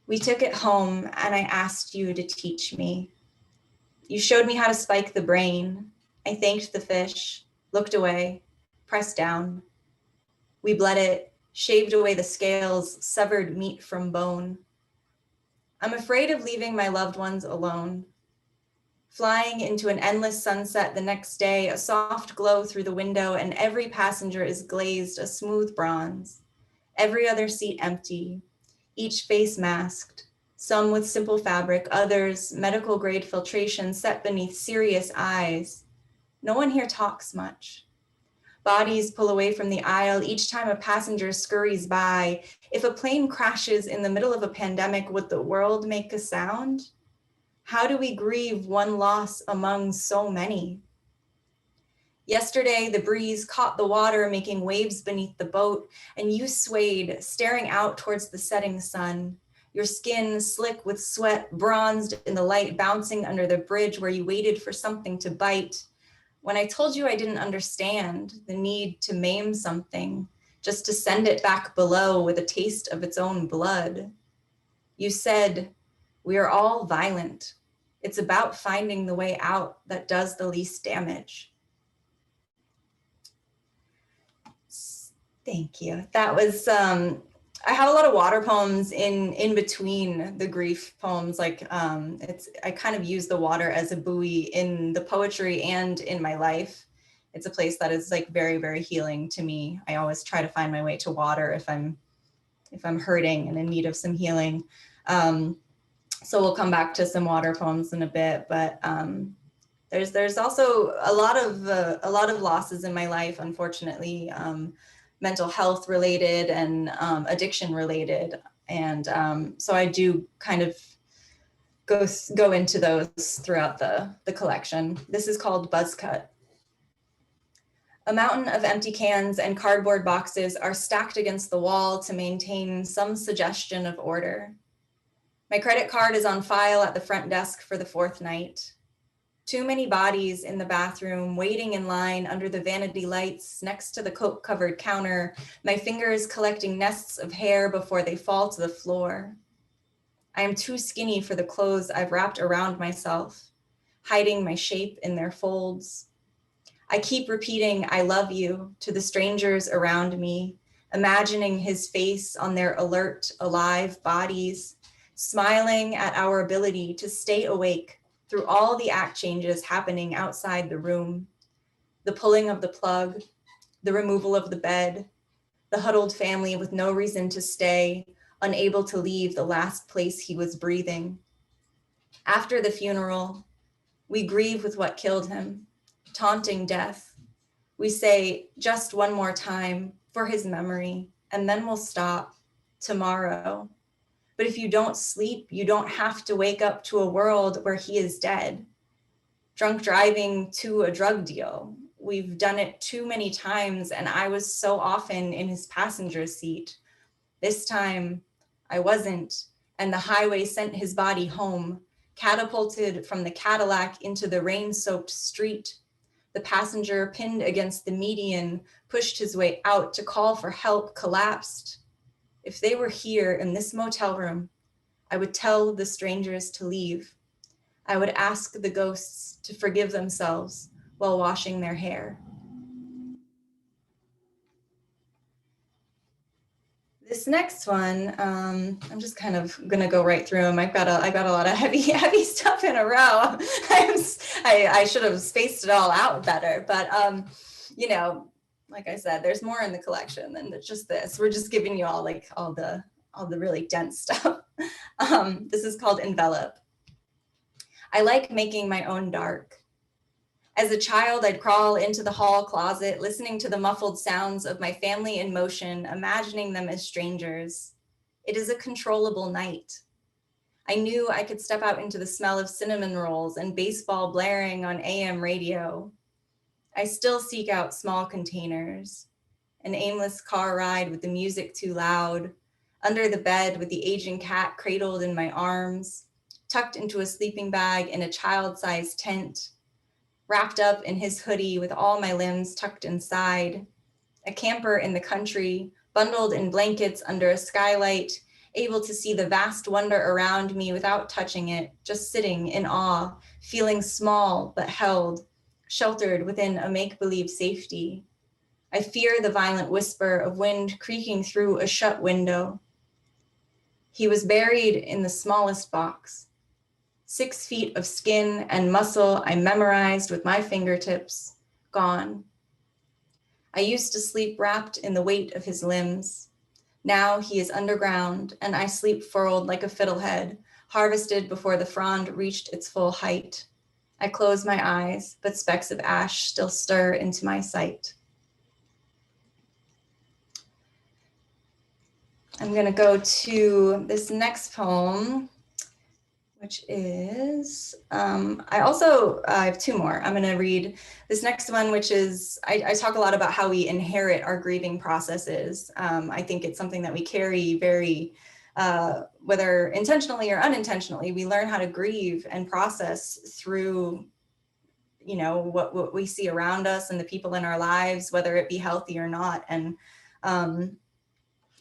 S4: we took it home and I asked you to teach me. You showed me how to spike the brain. I thanked the fish, looked away, pressed down. We bled it, shaved away the scales, severed meat from bone. I'm afraid of leaving my loved ones alone. Flying into an endless sunset the next day, a soft glow through the window, and every passenger is glazed a smooth bronze. Every other seat empty, each face masked, some with simple fabric, others medical grade filtration set beneath serious eyes. No one here talks much. Bodies pull away from the aisle each time a passenger scurries by. If a plane crashes in the middle of a pandemic, would the world make a sound? How do we grieve one loss among so many? Yesterday, the breeze caught the water, making waves beneath the boat, and you swayed, staring out towards the setting sun. Your skin slick with sweat, bronzed in the light, bouncing under the bridge where you waited for something to bite. When I told you I didn't understand the need to maim something, just to send it back below with a taste of its own blood, you said, "We are all violent. It's about finding the way out that does the least damage." Thank you. That was, I have a lot of water poems in between the grief poems. Like I kind of use the water as a buoy in the poetry and in my life. It's a place that is like very, very healing to me. I always try to find my way to water if I'm hurting and in need of some healing. So we'll come back to some water poems in a bit, but there's also a lot of losses in my life, unfortunately. Mental health related and addiction related. And so I do kind of go into those throughout the collection. This is called Buzzcut. A mountain of empty cans and cardboard boxes are stacked against the wall to maintain some suggestion of order. My credit card is on file at the front desk for the fourth night. Too many bodies in the bathroom, waiting in line under the vanity lights next to the coat-covered counter, my fingers collecting nests of hair before they fall to the floor. I am too skinny for the clothes I've wrapped around myself, hiding my shape in their folds. I keep repeating, "I love you," to the strangers around me, imagining his face on their alert, alive bodies, smiling at our ability to stay awake through all the act changes happening outside the room, the pulling of the plug, the removal of the bed, the huddled family with no reason to stay, unable to leave the last place he was breathing. After the funeral, we grieve with what killed him, taunting death. We say, "Just one more time for his memory, and then we'll stop tomorrow." But if you don't sleep, you don't have to wake up to a world where he is dead. Drunk driving to a drug deal. We've done it too many times, and I was so often in his passenger seat. This time, I wasn't, and the highway sent his body home, catapulted from the Cadillac into the rain-soaked street. The passenger, pinned against the median, pushed his way out to call for help, collapsed. If they were here in this motel room, I would tell the strangers to leave. I would ask the ghosts to forgive themselves while washing their hair. This next one, I'm just kind of gonna go right through them. I've got a lot of heavy stuff in a row. I should have spaced it all out better, but like I said, there's more in the collection than just this. We're just giving you all like all the really dense stuff. This is called Envelop. I like making my own dark. As a child, I'd crawl into the hall closet, listening to the muffled sounds of my family in motion, imagining them as strangers. It is a controllable night. I knew I could step out into the smell of cinnamon rolls and baseball blaring on AM radio. I still seek out small containers, an aimless car ride with the music too loud, under the bed with the aging cat cradled in my arms, tucked into a sleeping bag in a child-sized tent, wrapped up in his hoodie with all my limbs tucked inside, a camper in the country, bundled in blankets under a skylight, able to see the vast wonder around me without touching it, just sitting in awe, feeling small but held, sheltered within a make-believe safety. I fear the violent whisper of wind creaking through a shut window. He was buried in the smallest box. 6 feet of skin and muscle I memorized with my fingertips, gone. I used to sleep wrapped in the weight of his limbs. Now he is underground and I sleep furled like a fiddlehead, harvested before the frond reached its full height. I close my eyes, but specks of ash still stir into my sight. I'm gonna go to this next poem, which is, I have 2 more. I'm gonna read this next one, which is, I talk a lot about how we inherit our grieving processes. I think it's something that we carry very, whether intentionally or unintentionally, we learn how to grieve and process through, you know, what we see around us and the people in our lives, whether it be healthy or not. And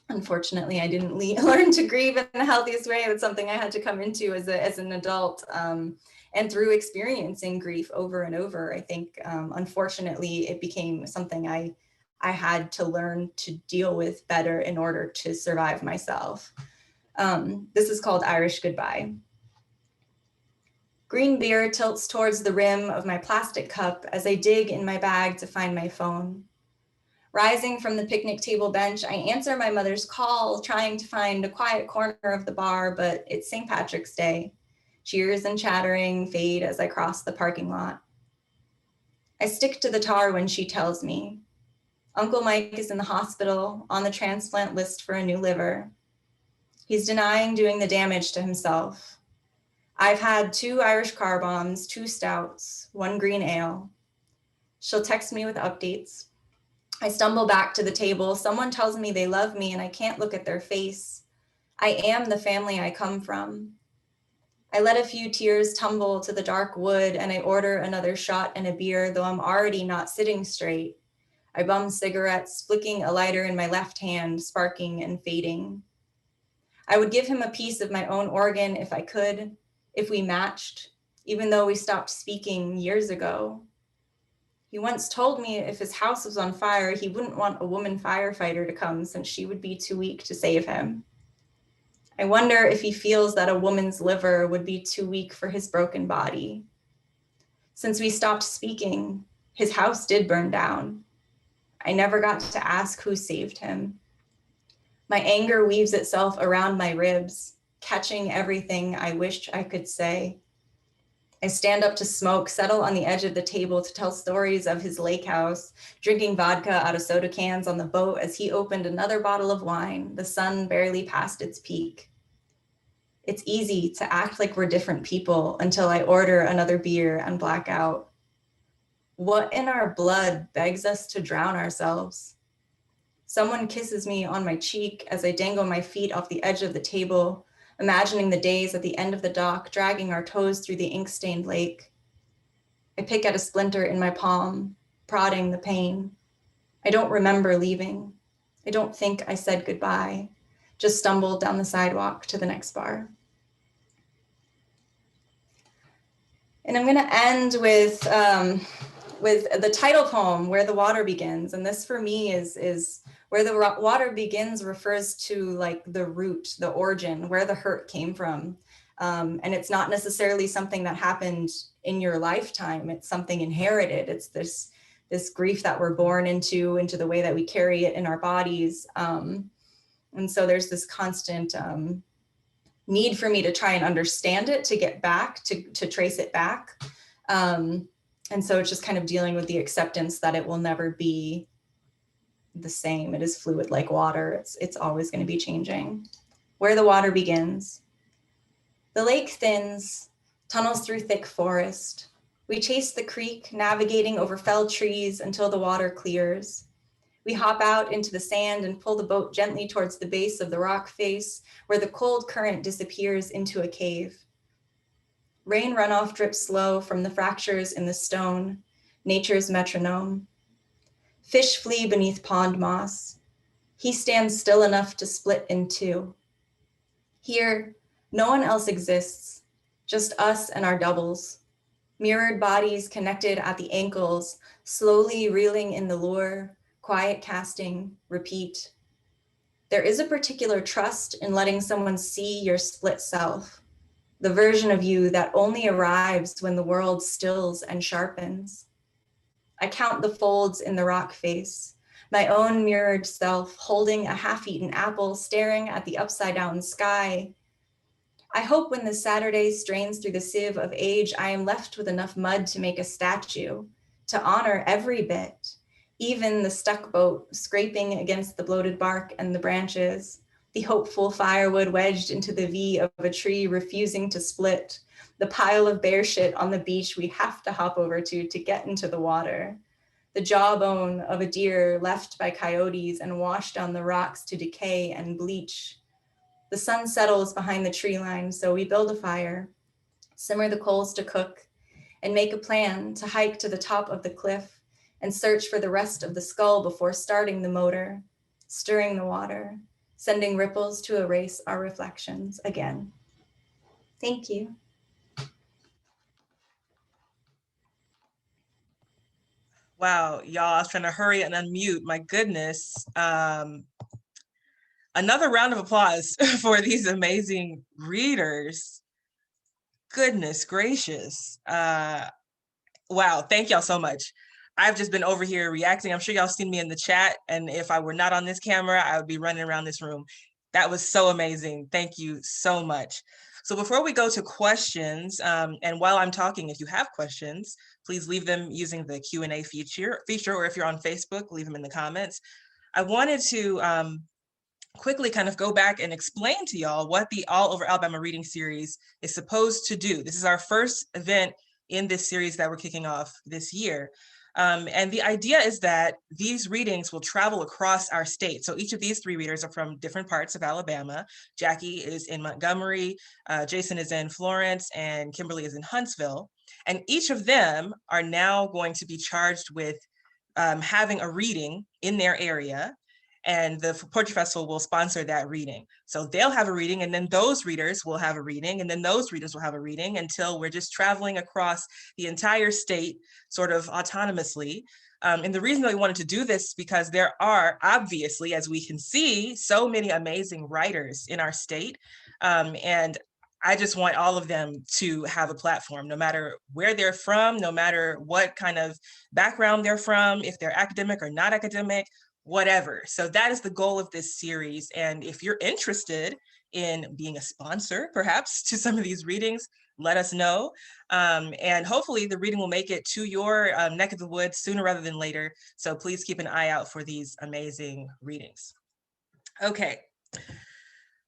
S4: unfortunately, I didn't learn to grieve in the healthiest way. It was something I had to come into as an adult, and through experiencing grief over and over. I think, unfortunately, it became something I had to learn to deal with better in order to survive myself. This is called Irish Goodbye. Green beer tilts towards the rim of my plastic cup as I dig in my bag to find my phone. Rising from the picnic table bench, I answer my mother's call, trying to find a quiet corner of the bar, but it's St. Patrick's Day. Cheers and chattering fade as I cross the parking lot. I stick to the tar when she tells me. Uncle Mike is in the hospital, on the transplant list for a new liver. He's denying doing the damage to himself. I've had 2 Irish car bombs, 2 stouts, 1 green ale. She'll text me with updates. I stumble back to the table. Someone tells me they love me and I can't look at their face. I am the family I come from. I let a few tears tumble to the dark wood and I order another shot and a beer, though I'm already not sitting straight. I bum cigarettes, flicking a lighter in my left hand, sparking and fading. I would give him a piece of my own organ if I could, if we matched, even though we stopped speaking years ago. He once told me if his house was on fire, he wouldn't want a woman firefighter to come since she would be too weak to save him. I wonder if he feels that a woman's liver would be too weak for his broken body. Since we stopped speaking, his house did burn down. I never got to ask who saved him. My anger weaves itself around my ribs, catching everything I wished I could say. I stand up to smoke, settle on the edge of the table to tell stories of his lake house, drinking vodka out of soda cans on the boat as he opened another bottle of wine, the sun barely past its peak. It's easy to act like we're different people until I order another beer and black out. What in our blood begs us to drown ourselves? Someone kisses me on my cheek as I dangle my feet off the edge of the table, imagining the days at the end of the dock, dragging our toes through the ink-stained lake. I pick at a splinter in my palm, prodding the pain. I don't remember leaving. I don't think I said goodbye, just stumbled down the sidewalk to the next bar. And I'm gonna end with the title poem, Where the Water Begins. And this for me is where the water begins refers to like the root, the origin, where the hurt came from. And it's not necessarily something that happened in your lifetime. It's something inherited. It's this this grief that we're born into the way that we carry it in our bodies. And so there's this constant need for me to try and understand it, to get back, to trace it back. And so it's just kind of dealing with the acceptance that it will never be the same. It is fluid like water. It's always going to be changing. Where the water begins. The lake thins, tunnels through thick forest. We chase the creek, navigating over felled trees until the water clears. We hop out into the sand and pull the boat gently towards the base of the rock face, where the cold current disappears into a cave. Rain runoff drips slow from the fractures in the stone, nature's metronome. Fish flee beneath pond moss. He stands still enough to split in two. Here, no one else exists, just us and our doubles. Mirrored bodies connected at the ankles, slowly reeling in the lure, quiet casting, repeat. There is a particular trust in letting someone see your split self, the version of you that only arrives when the world stills and sharpens. I count the folds in the rock face, my own mirrored self holding a half-eaten apple, staring at the upside-down sky. I hope when this Saturday strains through the sieve of age, I am left with enough mud to make a statue, to honor every bit, even the stuck boat scraping against the bloated bark and the branches, the hopeful firewood wedged into the V of a tree refusing to split, the pile of bear shit on the beach we have to hop over to get into the water, the jawbone of a deer left by coyotes and washed on the rocks to decay and bleach. The sun settles behind the tree line, so we build a fire, simmer the coals to cook, and make a plan to hike to the top of the cliff and search for the rest of the skull before starting the motor, stirring the water, sending ripples to erase our reflections again. Thank you.
S1: Wow, y'all, I was trying to hurry and unmute. My goodness. Another round of applause for these amazing readers. Goodness gracious. Wow, thank y'all so much. I've just been over here reacting. I'm sure y'all seen me in the chat, and if I were not on this camera, I would be running around this room. That was so amazing. Thank you so much. So before we go to questions, and while I'm talking, if you have questions, please leave them using the Q&A feature, or if you're on Facebook, leave them in the comments. I wanted to quickly kind of go back and explain to y'all what the All Over Alabama reading series is supposed to do. This is our first event in this series that we're kicking off this year. And the idea is that these readings will travel across our state. So each of these three readers are from different parts of Alabama. Jackie is in Montgomery, Jason is in Florence, and Kimberly is in Huntsville. And each of them are now going to be charged with having a reading in their area. And the Poetry Festival will sponsor that reading. So they'll have a reading, and then those readers will have a reading, and then those readers will have a reading, until we're just traveling across the entire state sort of autonomously. And the reason that we wanted to do this is because there are, obviously, as we can see, so many amazing writers in our state. And I just want all of them to have a platform, no matter where they're from, no matter what kind of background they're from, if they're academic or not academic, whatever. So that is the goal of this series. And if you're interested in being a sponsor, perhaps, to some of these readings, let us know. And hopefully the reading will make it to your neck of the woods sooner rather than later. So please keep an eye out for these amazing readings. Okay.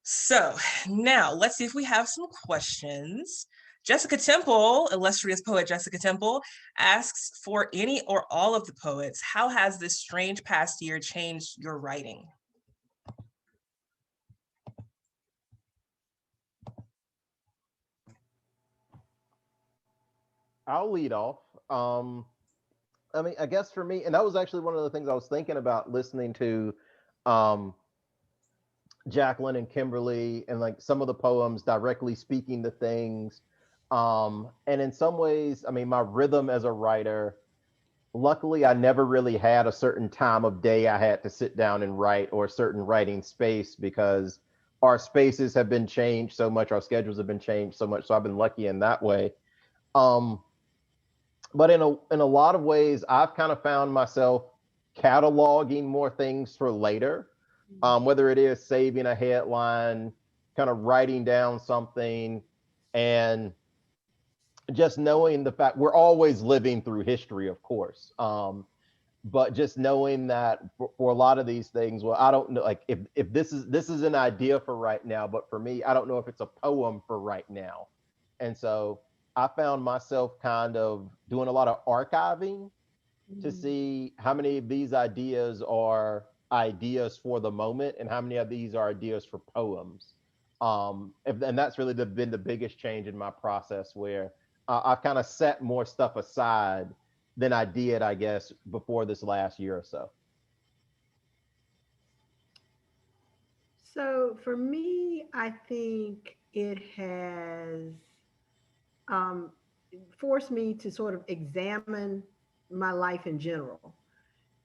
S1: So now let's see if we have some questions. Jessica Temple, illustrious poet Jessica Temple, asks, for any or all of the poets, how has this strange past year changed your writing?
S2: I'll lead off. I mean, I guess for me, and that was actually one of the things I was thinking about listening to Jacqueline and Kimberly, and like some of the poems directly speaking to things. And in some ways, I mean, my rhythm as a writer, luckily, I never really had a certain time of day I had to sit down and write, or a certain writing space, because our spaces have been changed so much, our schedules have been changed so much. So I've been lucky in that way. But in a lot of ways, I've kind of found myself cataloging more things for later, whether it is saving a headline, kind of writing down something, and just knowing the fact we're always living through history, of course. But just knowing that for a lot of these things, well, I don't know, like if this is an idea for right now, but for me, I don't know if it's a poem for right now. And so I found myself kind of doing a lot of archiving to see how many of these ideas are ideas for the moment and how many of these are ideas for poems. And that's really been the biggest change in my process, where I've kind of set more stuff aside than I did, I guess, before this last year or so.
S3: So for me, I think it has um, forced me to sort of examine my life in general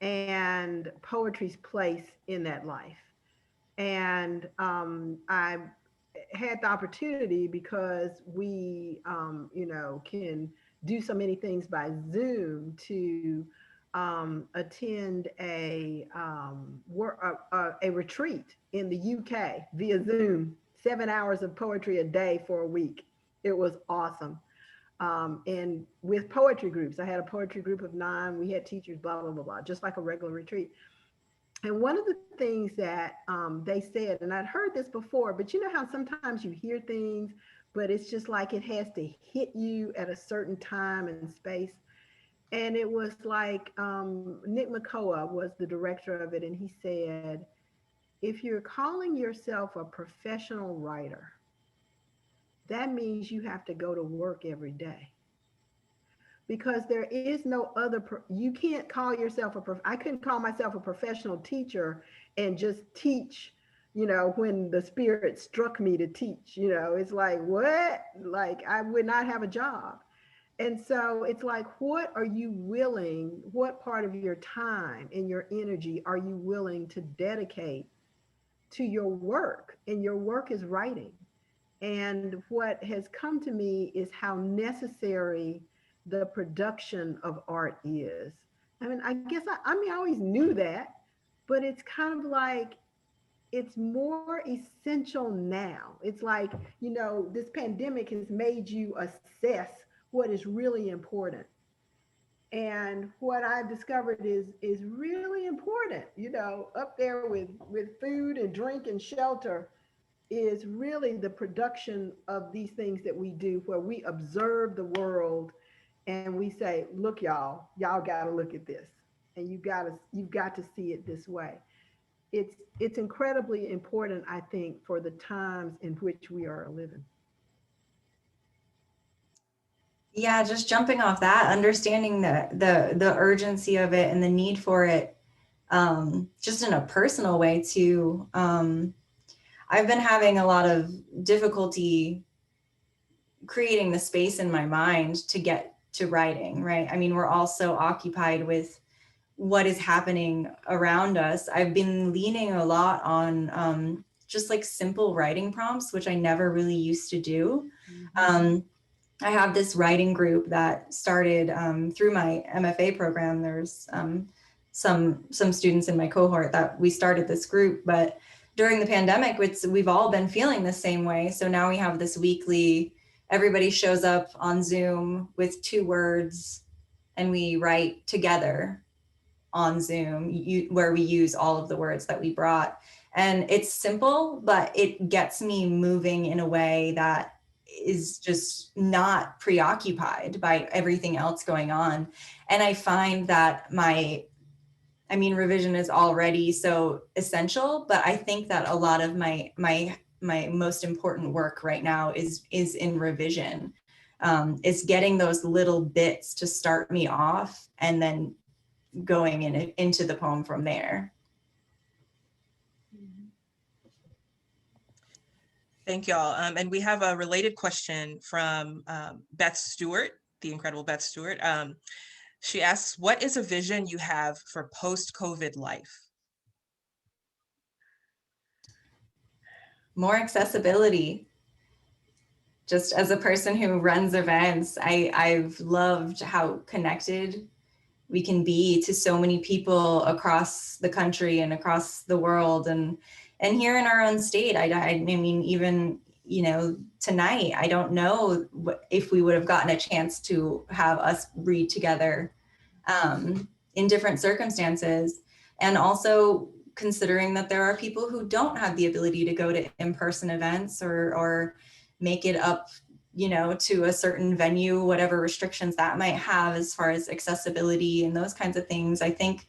S3: and poetry's place in that life. And I had the opportunity because we, can do so many things by Zoom to attend a retreat in the UK via Zoom, 7 hours of poetry a day for a week. It was awesome. And with poetry groups, I had a poetry group of 9. We had teachers, blah, blah, blah, blah, just like a regular retreat. And one of the things that they said, and I'd heard this before, but you know how sometimes you hear things, but it's just like it has to hit you at a certain time and space. And it was like Nick McCall was the director of it. And he said, if you're calling yourself a professional writer, that means you have to go to work every day. Because there is no other, you can't call yourself I couldn't call myself a professional teacher and just teach, when the spirit struck me to teach, it's like, what? Like, I would not have a job. And so it's like, what part of your time and your energy are you willing to dedicate to your work? And your work is writing. And what has come to me is how necessary the production of art is. I mean, I guess I always knew that, but it's kind of like, it's more essential now. It's like, this pandemic has made you assess what is really important. And what I've discovered is really important, up there with food and drink and shelter, is really the production of these things that we do, where we observe the world and we say, look, y'all got to look at this, and you've got to see it this way. It's incredibly important, I think, for the times in which we are living.
S4: Yeah, just jumping off that, understanding the urgency of it and the need for it, just in a personal way too. I've been having a lot of difficulty creating the space in my mind to get to writing, right? I mean, we're all so occupied with what is happening around us. I've been leaning a lot on just like simple writing prompts, which I never really used to do. I have this writing group that started through my MFA program. There's some students in my cohort that we started this group, but during the pandemic, we've all been feeling the same way. So now we have this weekly, everybody shows up on Zoom with 2 words and we write together on Zoom, where we use all of the words that we brought. And it's simple, but it gets me moving in a way that is just not preoccupied by everything else going on. And I find that revision is already so essential, but I think that a lot of my most important work right now is in revision. Is getting those little bits to start me off and then going into the poem from there.
S1: Thank y'all. And we have a related question from Beth Stewart, the incredible Beth Stewart. She asks, what is a vision you have for post-COVID life?
S4: More accessibility. just as a person who runs events, I've loved how connected we can be to so many people across the country and across the world, and here in our own state. I mean, even, you know, tonight, I don't know if we would have gotten a chance to have us read together in different circumstances. And also considering that there are people who don't have the ability to go to in-person events or make it up, you know, to a certain venue, whatever restrictions that might have as far as accessibility and those kinds of things. I think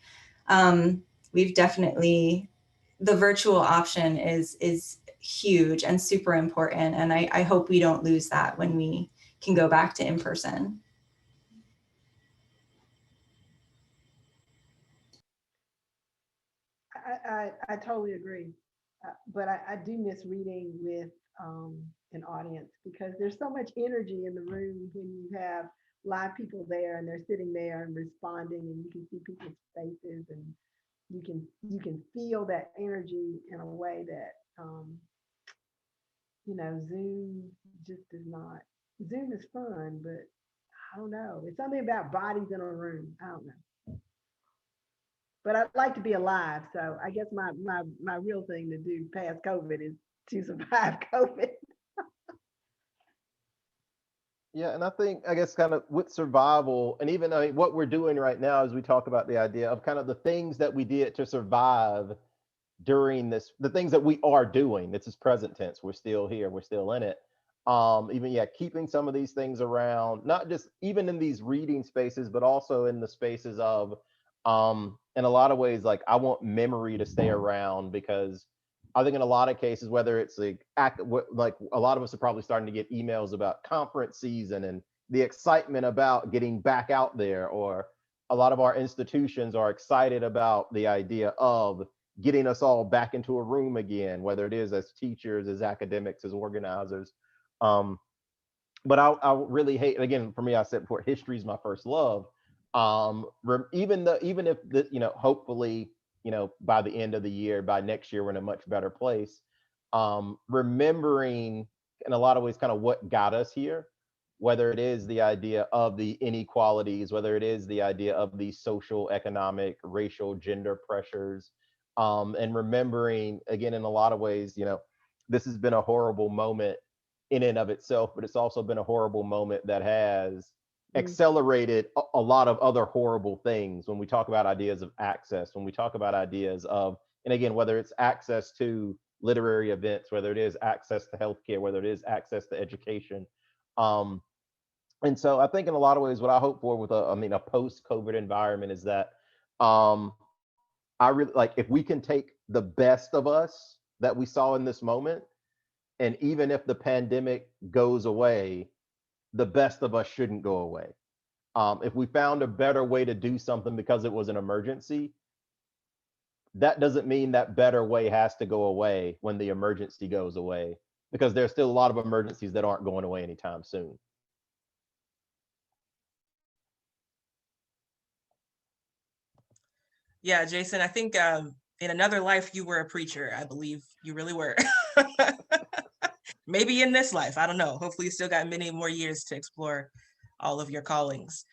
S4: we've definitely, the virtual option is huge and super important. And I hope we don't lose that when we can go back to in person.
S3: I totally agree. But I do miss reading with an audience, because there's so much energy in the room when you have live people there and they're sitting there and responding, and you can see people's faces, and you can feel that energy in a way that you know, Zoom just does not. Zoom is fun, but I don't know. It's something about bodies in a room. I don't know. But I'd like to be alive. So I guess my real thing to do past COVID is to survive COVID.
S2: Yeah, and I think, I guess, kind of with survival, and even what we're doing right now as we talk about the idea of kind of the things that we did to survive during this, the things that we are doing. This is present tense. We're still here. We're still in it. Even, yeah, keeping some of these things around, not just even in these reading spaces, but also in the spaces of, in a lot of ways, like, I want memory to stay around, because I think in a lot of cases, whether it's like a lot of us are probably starting to get emails about conference season and the excitement about getting back out there, or a lot of our institutions are excited about the idea of getting us all back into a room again, whether it is as teachers, as academics, as organizers. Um, but I really hate, again, for me, I said before, history is my first love. Even if the, you know, hopefully, you know, by the end of the year, by next year, we're in a much better place. Remembering in a lot of ways kind of what got us here, whether it is the idea of the inequalities, whether it is the idea of the social, economic, racial, gender pressures, and remembering, again, in a lot of ways, you know, this has been a horrible moment in and of itself, but it's also been a horrible moment that has accelerated a lot of other horrible things. When we talk about ideas of access, when we talk about ideas of, and again, whether it's access to literary events, whether it is access to healthcare, whether it is access to education. And so I think in a lot of ways, what I hope for with a post-COVID environment is that I really like, if we can take the best of us that we saw in this moment, and even if the pandemic goes away, the best of us shouldn't go away. If we found a better way to do something because it was an emergency, that doesn't mean that better way has to go away when the emergency goes away, because there's still a lot of emergencies that aren't going away anytime soon.
S1: Yeah, Jason, I think in another life you were a preacher. I believe you really were. Maybe in this life, I don't know. Hopefully you still got many more years to explore all of your callings.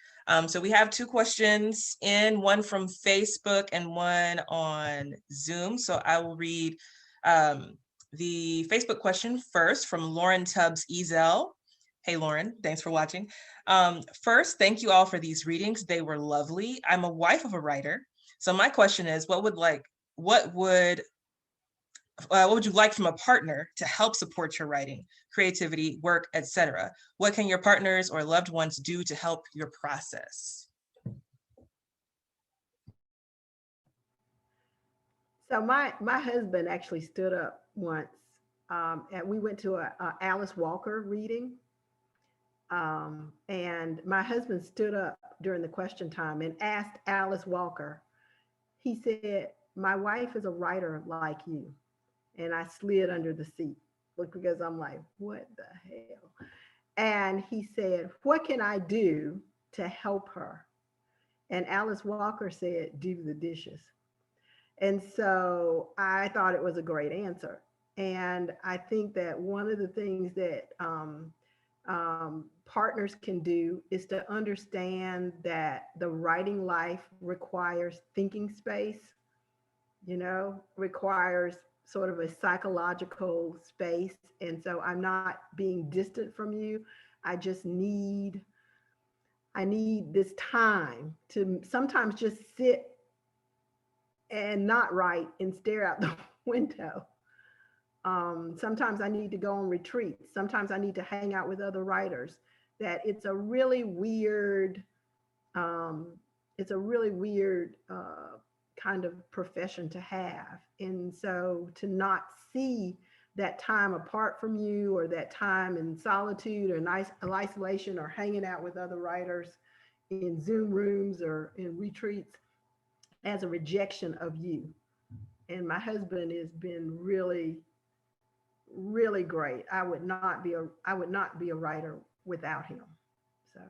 S1: So we have two questions in, one from Facebook and one on Zoom. So I will read the Facebook question first from Lauren Tubbs Ezel. Hey, Lauren, thanks for watching. First, thank you all for these readings. They were lovely. I'm a wife of a writer. So my question is, what would you like from a partner to help support your writing, creativity, work, etc.? What can your partners or loved ones do to help your process?
S3: So my husband actually stood up once, and we went to a Alice Walker reading. And my husband stood up during the question time and asked Alice Walker. He said, "My wife is a writer like you." And I slid under the seat because I'm like, what the hell? And he said, "What can I do to help her?" And Alice Walker said, "Do the dishes." And so I thought it was a great answer. And I think that one of the things that partners can do is to understand that the writing life requires thinking space, requires sort of a psychological space. And so I'm not being distant from you. I just I need this time to sometimes just sit and not write and stare out the window. Sometimes I need to go on retreats. Sometimes I need to hang out with other writers. That it's a really weird, kind of profession to have. And so to not see that time apart from you, or that time in solitude or isolation, or hanging out with other writers in Zoom rooms or in retreats, as a rejection of you. And my husband has been really, really great. I would not be a writer without him. So.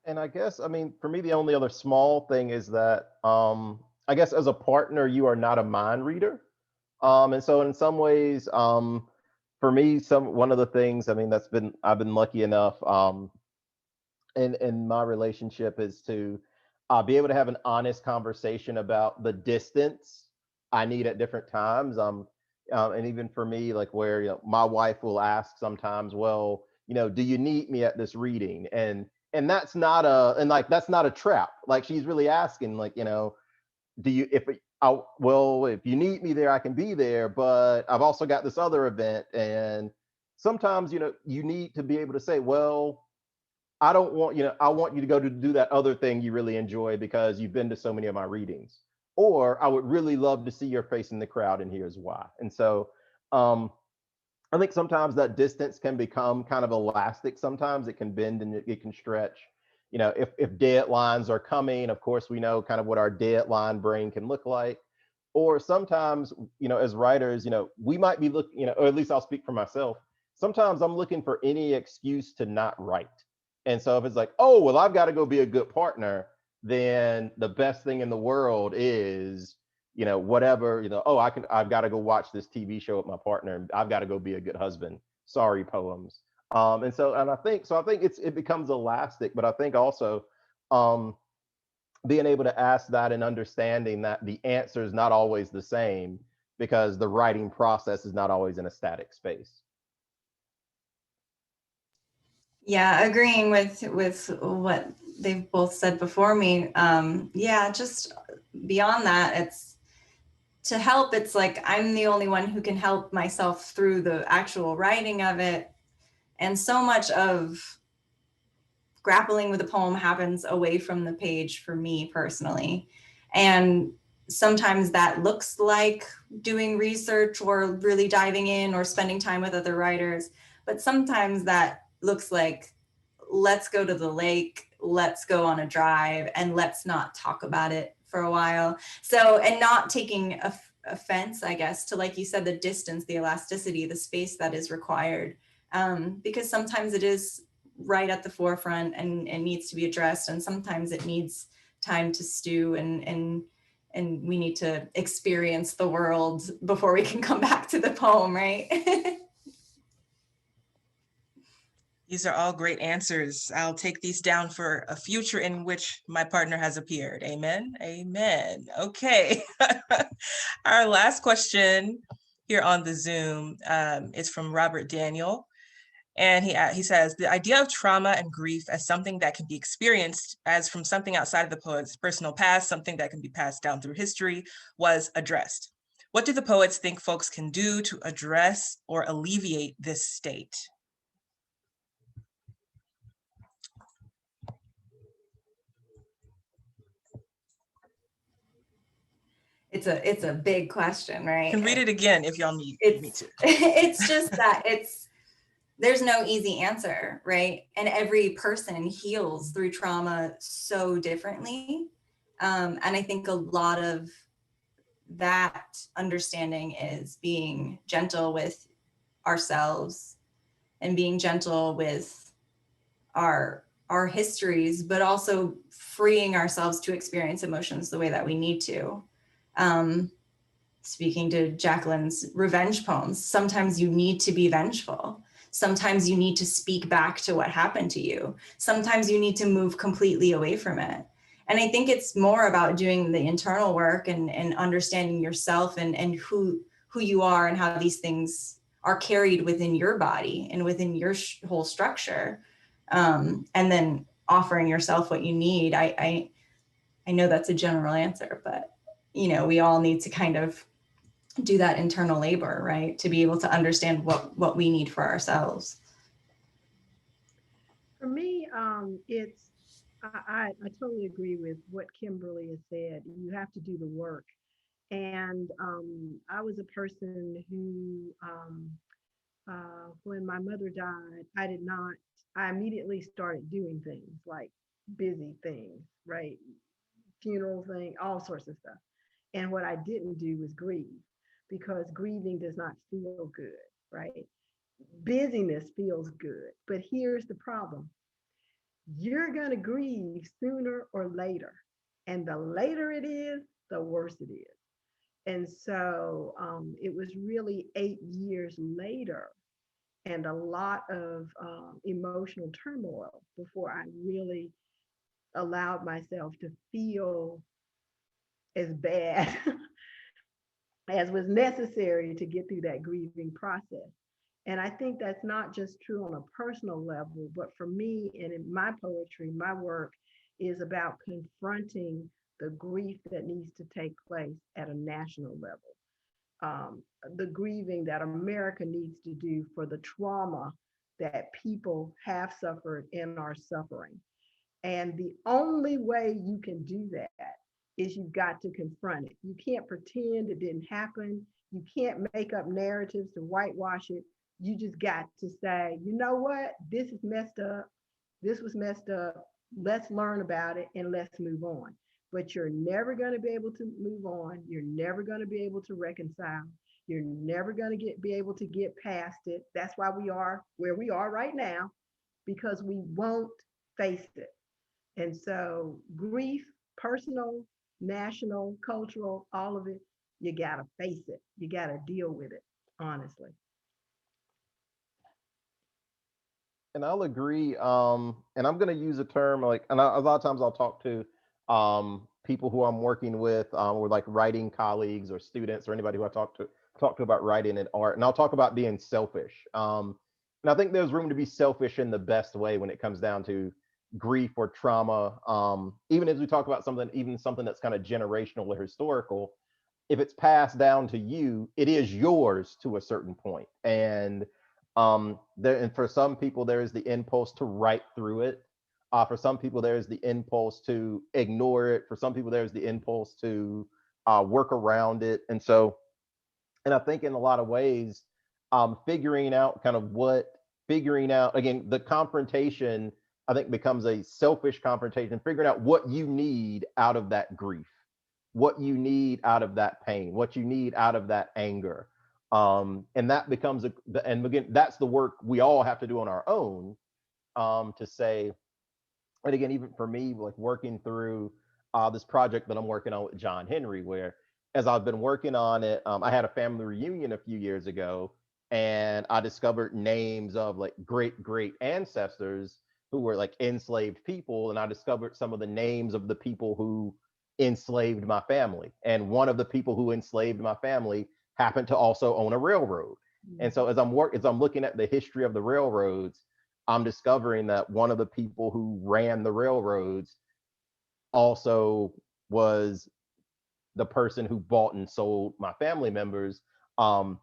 S2: And I guess, I mean, for me, the only other small thing is that I guess as a partner, you are not a mind reader. And so in some ways, for me, one of the things, I mean, I've been lucky enough in my relationship is to be able to have an honest conversation about the distance I need at different times. And even for me, like where, my wife will ask sometimes, well, do you need me at this reading? And that's not a trap. Like she's really asking, like, do you, if you need me there, I can be there, but I've also got this other event. And sometimes, you need to be able to say, well, I don't want, I want you to go to do that other thing you really enjoy because you've been to so many of my readings. Or I would really love to see your face in the crowd, and here's why. And so I think sometimes that distance can become kind of elastic. Sometimes it can bend and it can stretch. If deadlines are coming, of course, we know kind of what our deadline brain can look like. Or sometimes, as writers, we might be looking, or at least I'll speak for myself. Sometimes I'm looking for any excuse to not write. And so if it's like, oh, well, I've got to go be a good partner, then the best thing in the world is, whatever, oh, I've got to go watch this TV show with my partner, and I've got to go be a good husband. Sorry, poems. And I think it becomes elastic, but I think also being able to ask that and understanding that the answer is not always the same because the writing process is not always in a static space.
S4: Yeah, agreeing with what they've both said before me. Yeah, just beyond that, it's to help. It's like I'm the only one who can help myself through the actual writing of it. And so much of grappling with a poem happens away from the page for me personally. And sometimes that looks like doing research or really diving in or spending time with other writers. But sometimes that looks like, let's go to the lake, let's go on a drive, and let's not talk about it for a while. So, and not taking offense, I guess, to, like you said, the distance, the elasticity, the space that is required. Because sometimes it is right at the forefront and needs to be addressed. And sometimes it needs time to stew and we need to experience the world before we can come back to the poem, right?
S1: These are all great answers. I'll take these down for a future in which my partner has appeared. Amen. Amen. Okay. Our last question here on the Zoom is from Robert Daniel. And he says, the idea of trauma and grief as something that can be experienced as from something outside of the poet's personal past, something that can be passed down through history, was addressed. What do the poets think folks can do to address or alleviate this state?
S4: It's a big question, right?
S1: I can read it again if y'all need me to.
S4: It's just that there's no easy answer, right? And every person heals through trauma so differently. And I think a lot of that understanding is being gentle with ourselves and being gentle with our our histories, but also freeing ourselves to experience emotions the way that we need to. Speaking to Jacqueline's revenge poems, sometimes you need to be vengeful. Sometimes you need to speak back to what happened to you. Sometimes you need to move completely away from it. And I think it's more about doing the internal work and understanding yourself and who you are and how these things are carried within your body and within your whole structure. And then offering yourself what you need. I know that's a general answer, but we all need to kind of do that internal labor, right? To be able to understand what we need for ourselves.
S3: For me, I totally agree with what Kimberly has said. You have to do the work. And I was a person who, when my mother died, I immediately started doing things like busy things, right? Funeral thing, all sorts of stuff. And what I didn't do was grieve, because grieving does not feel good, right? Busyness feels good. But here's the problem: you're going to grieve sooner or later. And the later it is, the worse it is. And so it was really 8 years later and a lot of emotional turmoil before I really allowed myself to feel as bad as was necessary to get through that grieving process. And I think that's not just true on a personal level, but for me and in my poetry, my work is about confronting the grief that needs to take place at a national level. The grieving that America needs to do for the trauma that people have suffered and are suffering. And the only way you can do that is you've got to confront it. You can't pretend it didn't happen. You can't make up narratives to whitewash it. You just got to say, you know what? This is messed up. This was messed up. Let's learn about it and let's move on. But you're never going to be able to move on. You're never going to be able to reconcile. You're never going to be able to get past it. That's why we are where we are right now, because we won't face it. And so grief, personal, national, cultural, all of it, you got to face it. You got to deal with it, honestly.
S2: And I'll agree. And I'm going to use a term like, a lot of times I'll talk to people who I'm working with, or like writing colleagues or students or anybody who I talk to about writing and art. And I'll talk about being selfish. And I think there's room to be selfish in the best way when it comes down to grief or trauma. Even as we talk about even something that's kind of generational or historical, if it's passed down to you, it is yours to a certain point. And for some people, there is the impulse to write through it. For some people, there's the impulse to ignore it. For some people, there's the impulse to work around it. And I think in a lot of ways, figuring out again, the confrontation, I think, becomes a selfish confrontation, figuring out what you need out of that grief, what you need out of that pain, what you need out of that anger. And that becomes and again, that's the work we all have to do on our own, to say. And again, even for me, like working through this project that I'm working on with John Henry, where as I've been working on it, I had a family reunion a few years ago, and I discovered names of like great ancestors who were like enslaved people, and I discovered some of the names of the people who enslaved my family. And one of the people who enslaved my family happened to also own a railroad. And so as I'm looking at the history of the railroads, I'm discovering that one of the people who ran the railroads also was the person who bought and sold my family members, and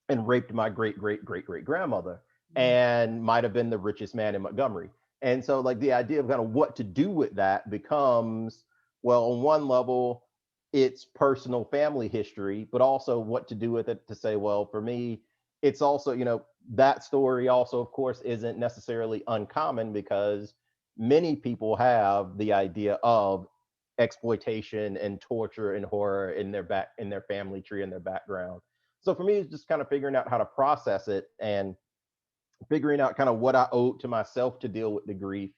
S2: raped my great grandmother, and might have been the richest man in Montgomery. And so like the idea of kind of what to do with that becomes, well, on one level, it's personal family history, but also what to do with it to say, well, for me, it's also, that story also, of course, isn't necessarily uncommon, because many people have the idea of exploitation and torture and horror in their family tree and their background. So for me, it's just kind of figuring out how to process it and figuring out kind of what I owe to myself to deal with the grief,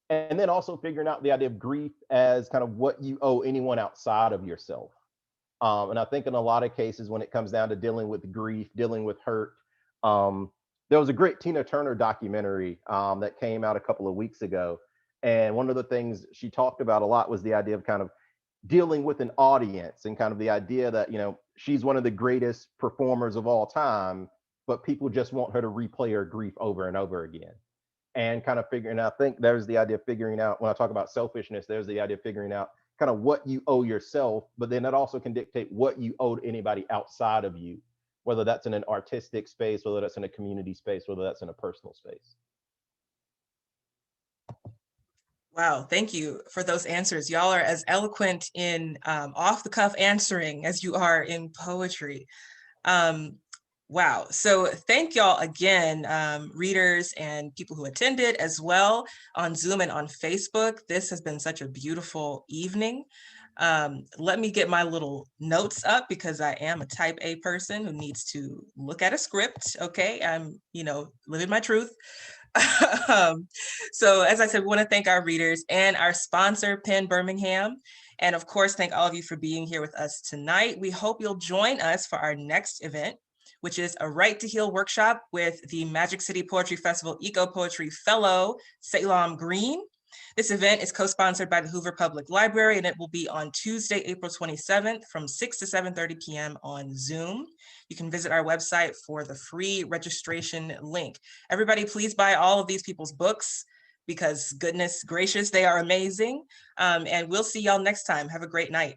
S2: And then also figuring out the idea of grief as kind of what you owe anyone outside of yourself. And I think in a lot of cases, when it comes down to dealing with grief, dealing with hurt, there was a great Tina Turner documentary that came out a couple of weeks ago. And one of the things she talked about a lot was the idea of kind of dealing with an audience and kind of the idea that, you know, she's one of the greatest performers of all time, but people just want her to replay her grief over and over again. And kind of figuring out, I think there's the idea of figuring out, when I talk about selfishness, there's the idea of figuring out kind of what you owe yourself, but then that also can dictate what you owe to anybody outside of you, whether that's in an artistic space, whether that's in a community space, whether that's in a personal space.
S1: Wow, thank you for those answers. Y'all are as eloquent in off the cuff answering as you are in poetry. Wow, so thank y'all again, readers and people who attended as well on Zoom and on Facebook. This has been such a beautiful evening. Let me get my little notes up because I am a type A person who needs to look at a script, okay? I'm, you know, living my truth. So as I said, we want to thank our readers and our sponsor, Penn Birmingham. And of course, thank all of you for being here with us tonight. We hope you'll join us for our next event, which is a Right to Heal workshop with the Magic City Poetry Festival Eco Poetry Fellow, Salem Green. This event is co-sponsored by the Hoover Public Library, and it will be on Tuesday, April 27th from 6 to 7:30 p.m. on Zoom. You can visit our website for the free registration link. Everybody, please buy all of these people's books because goodness gracious, they are amazing. And we'll see y'all next time. Have a great night.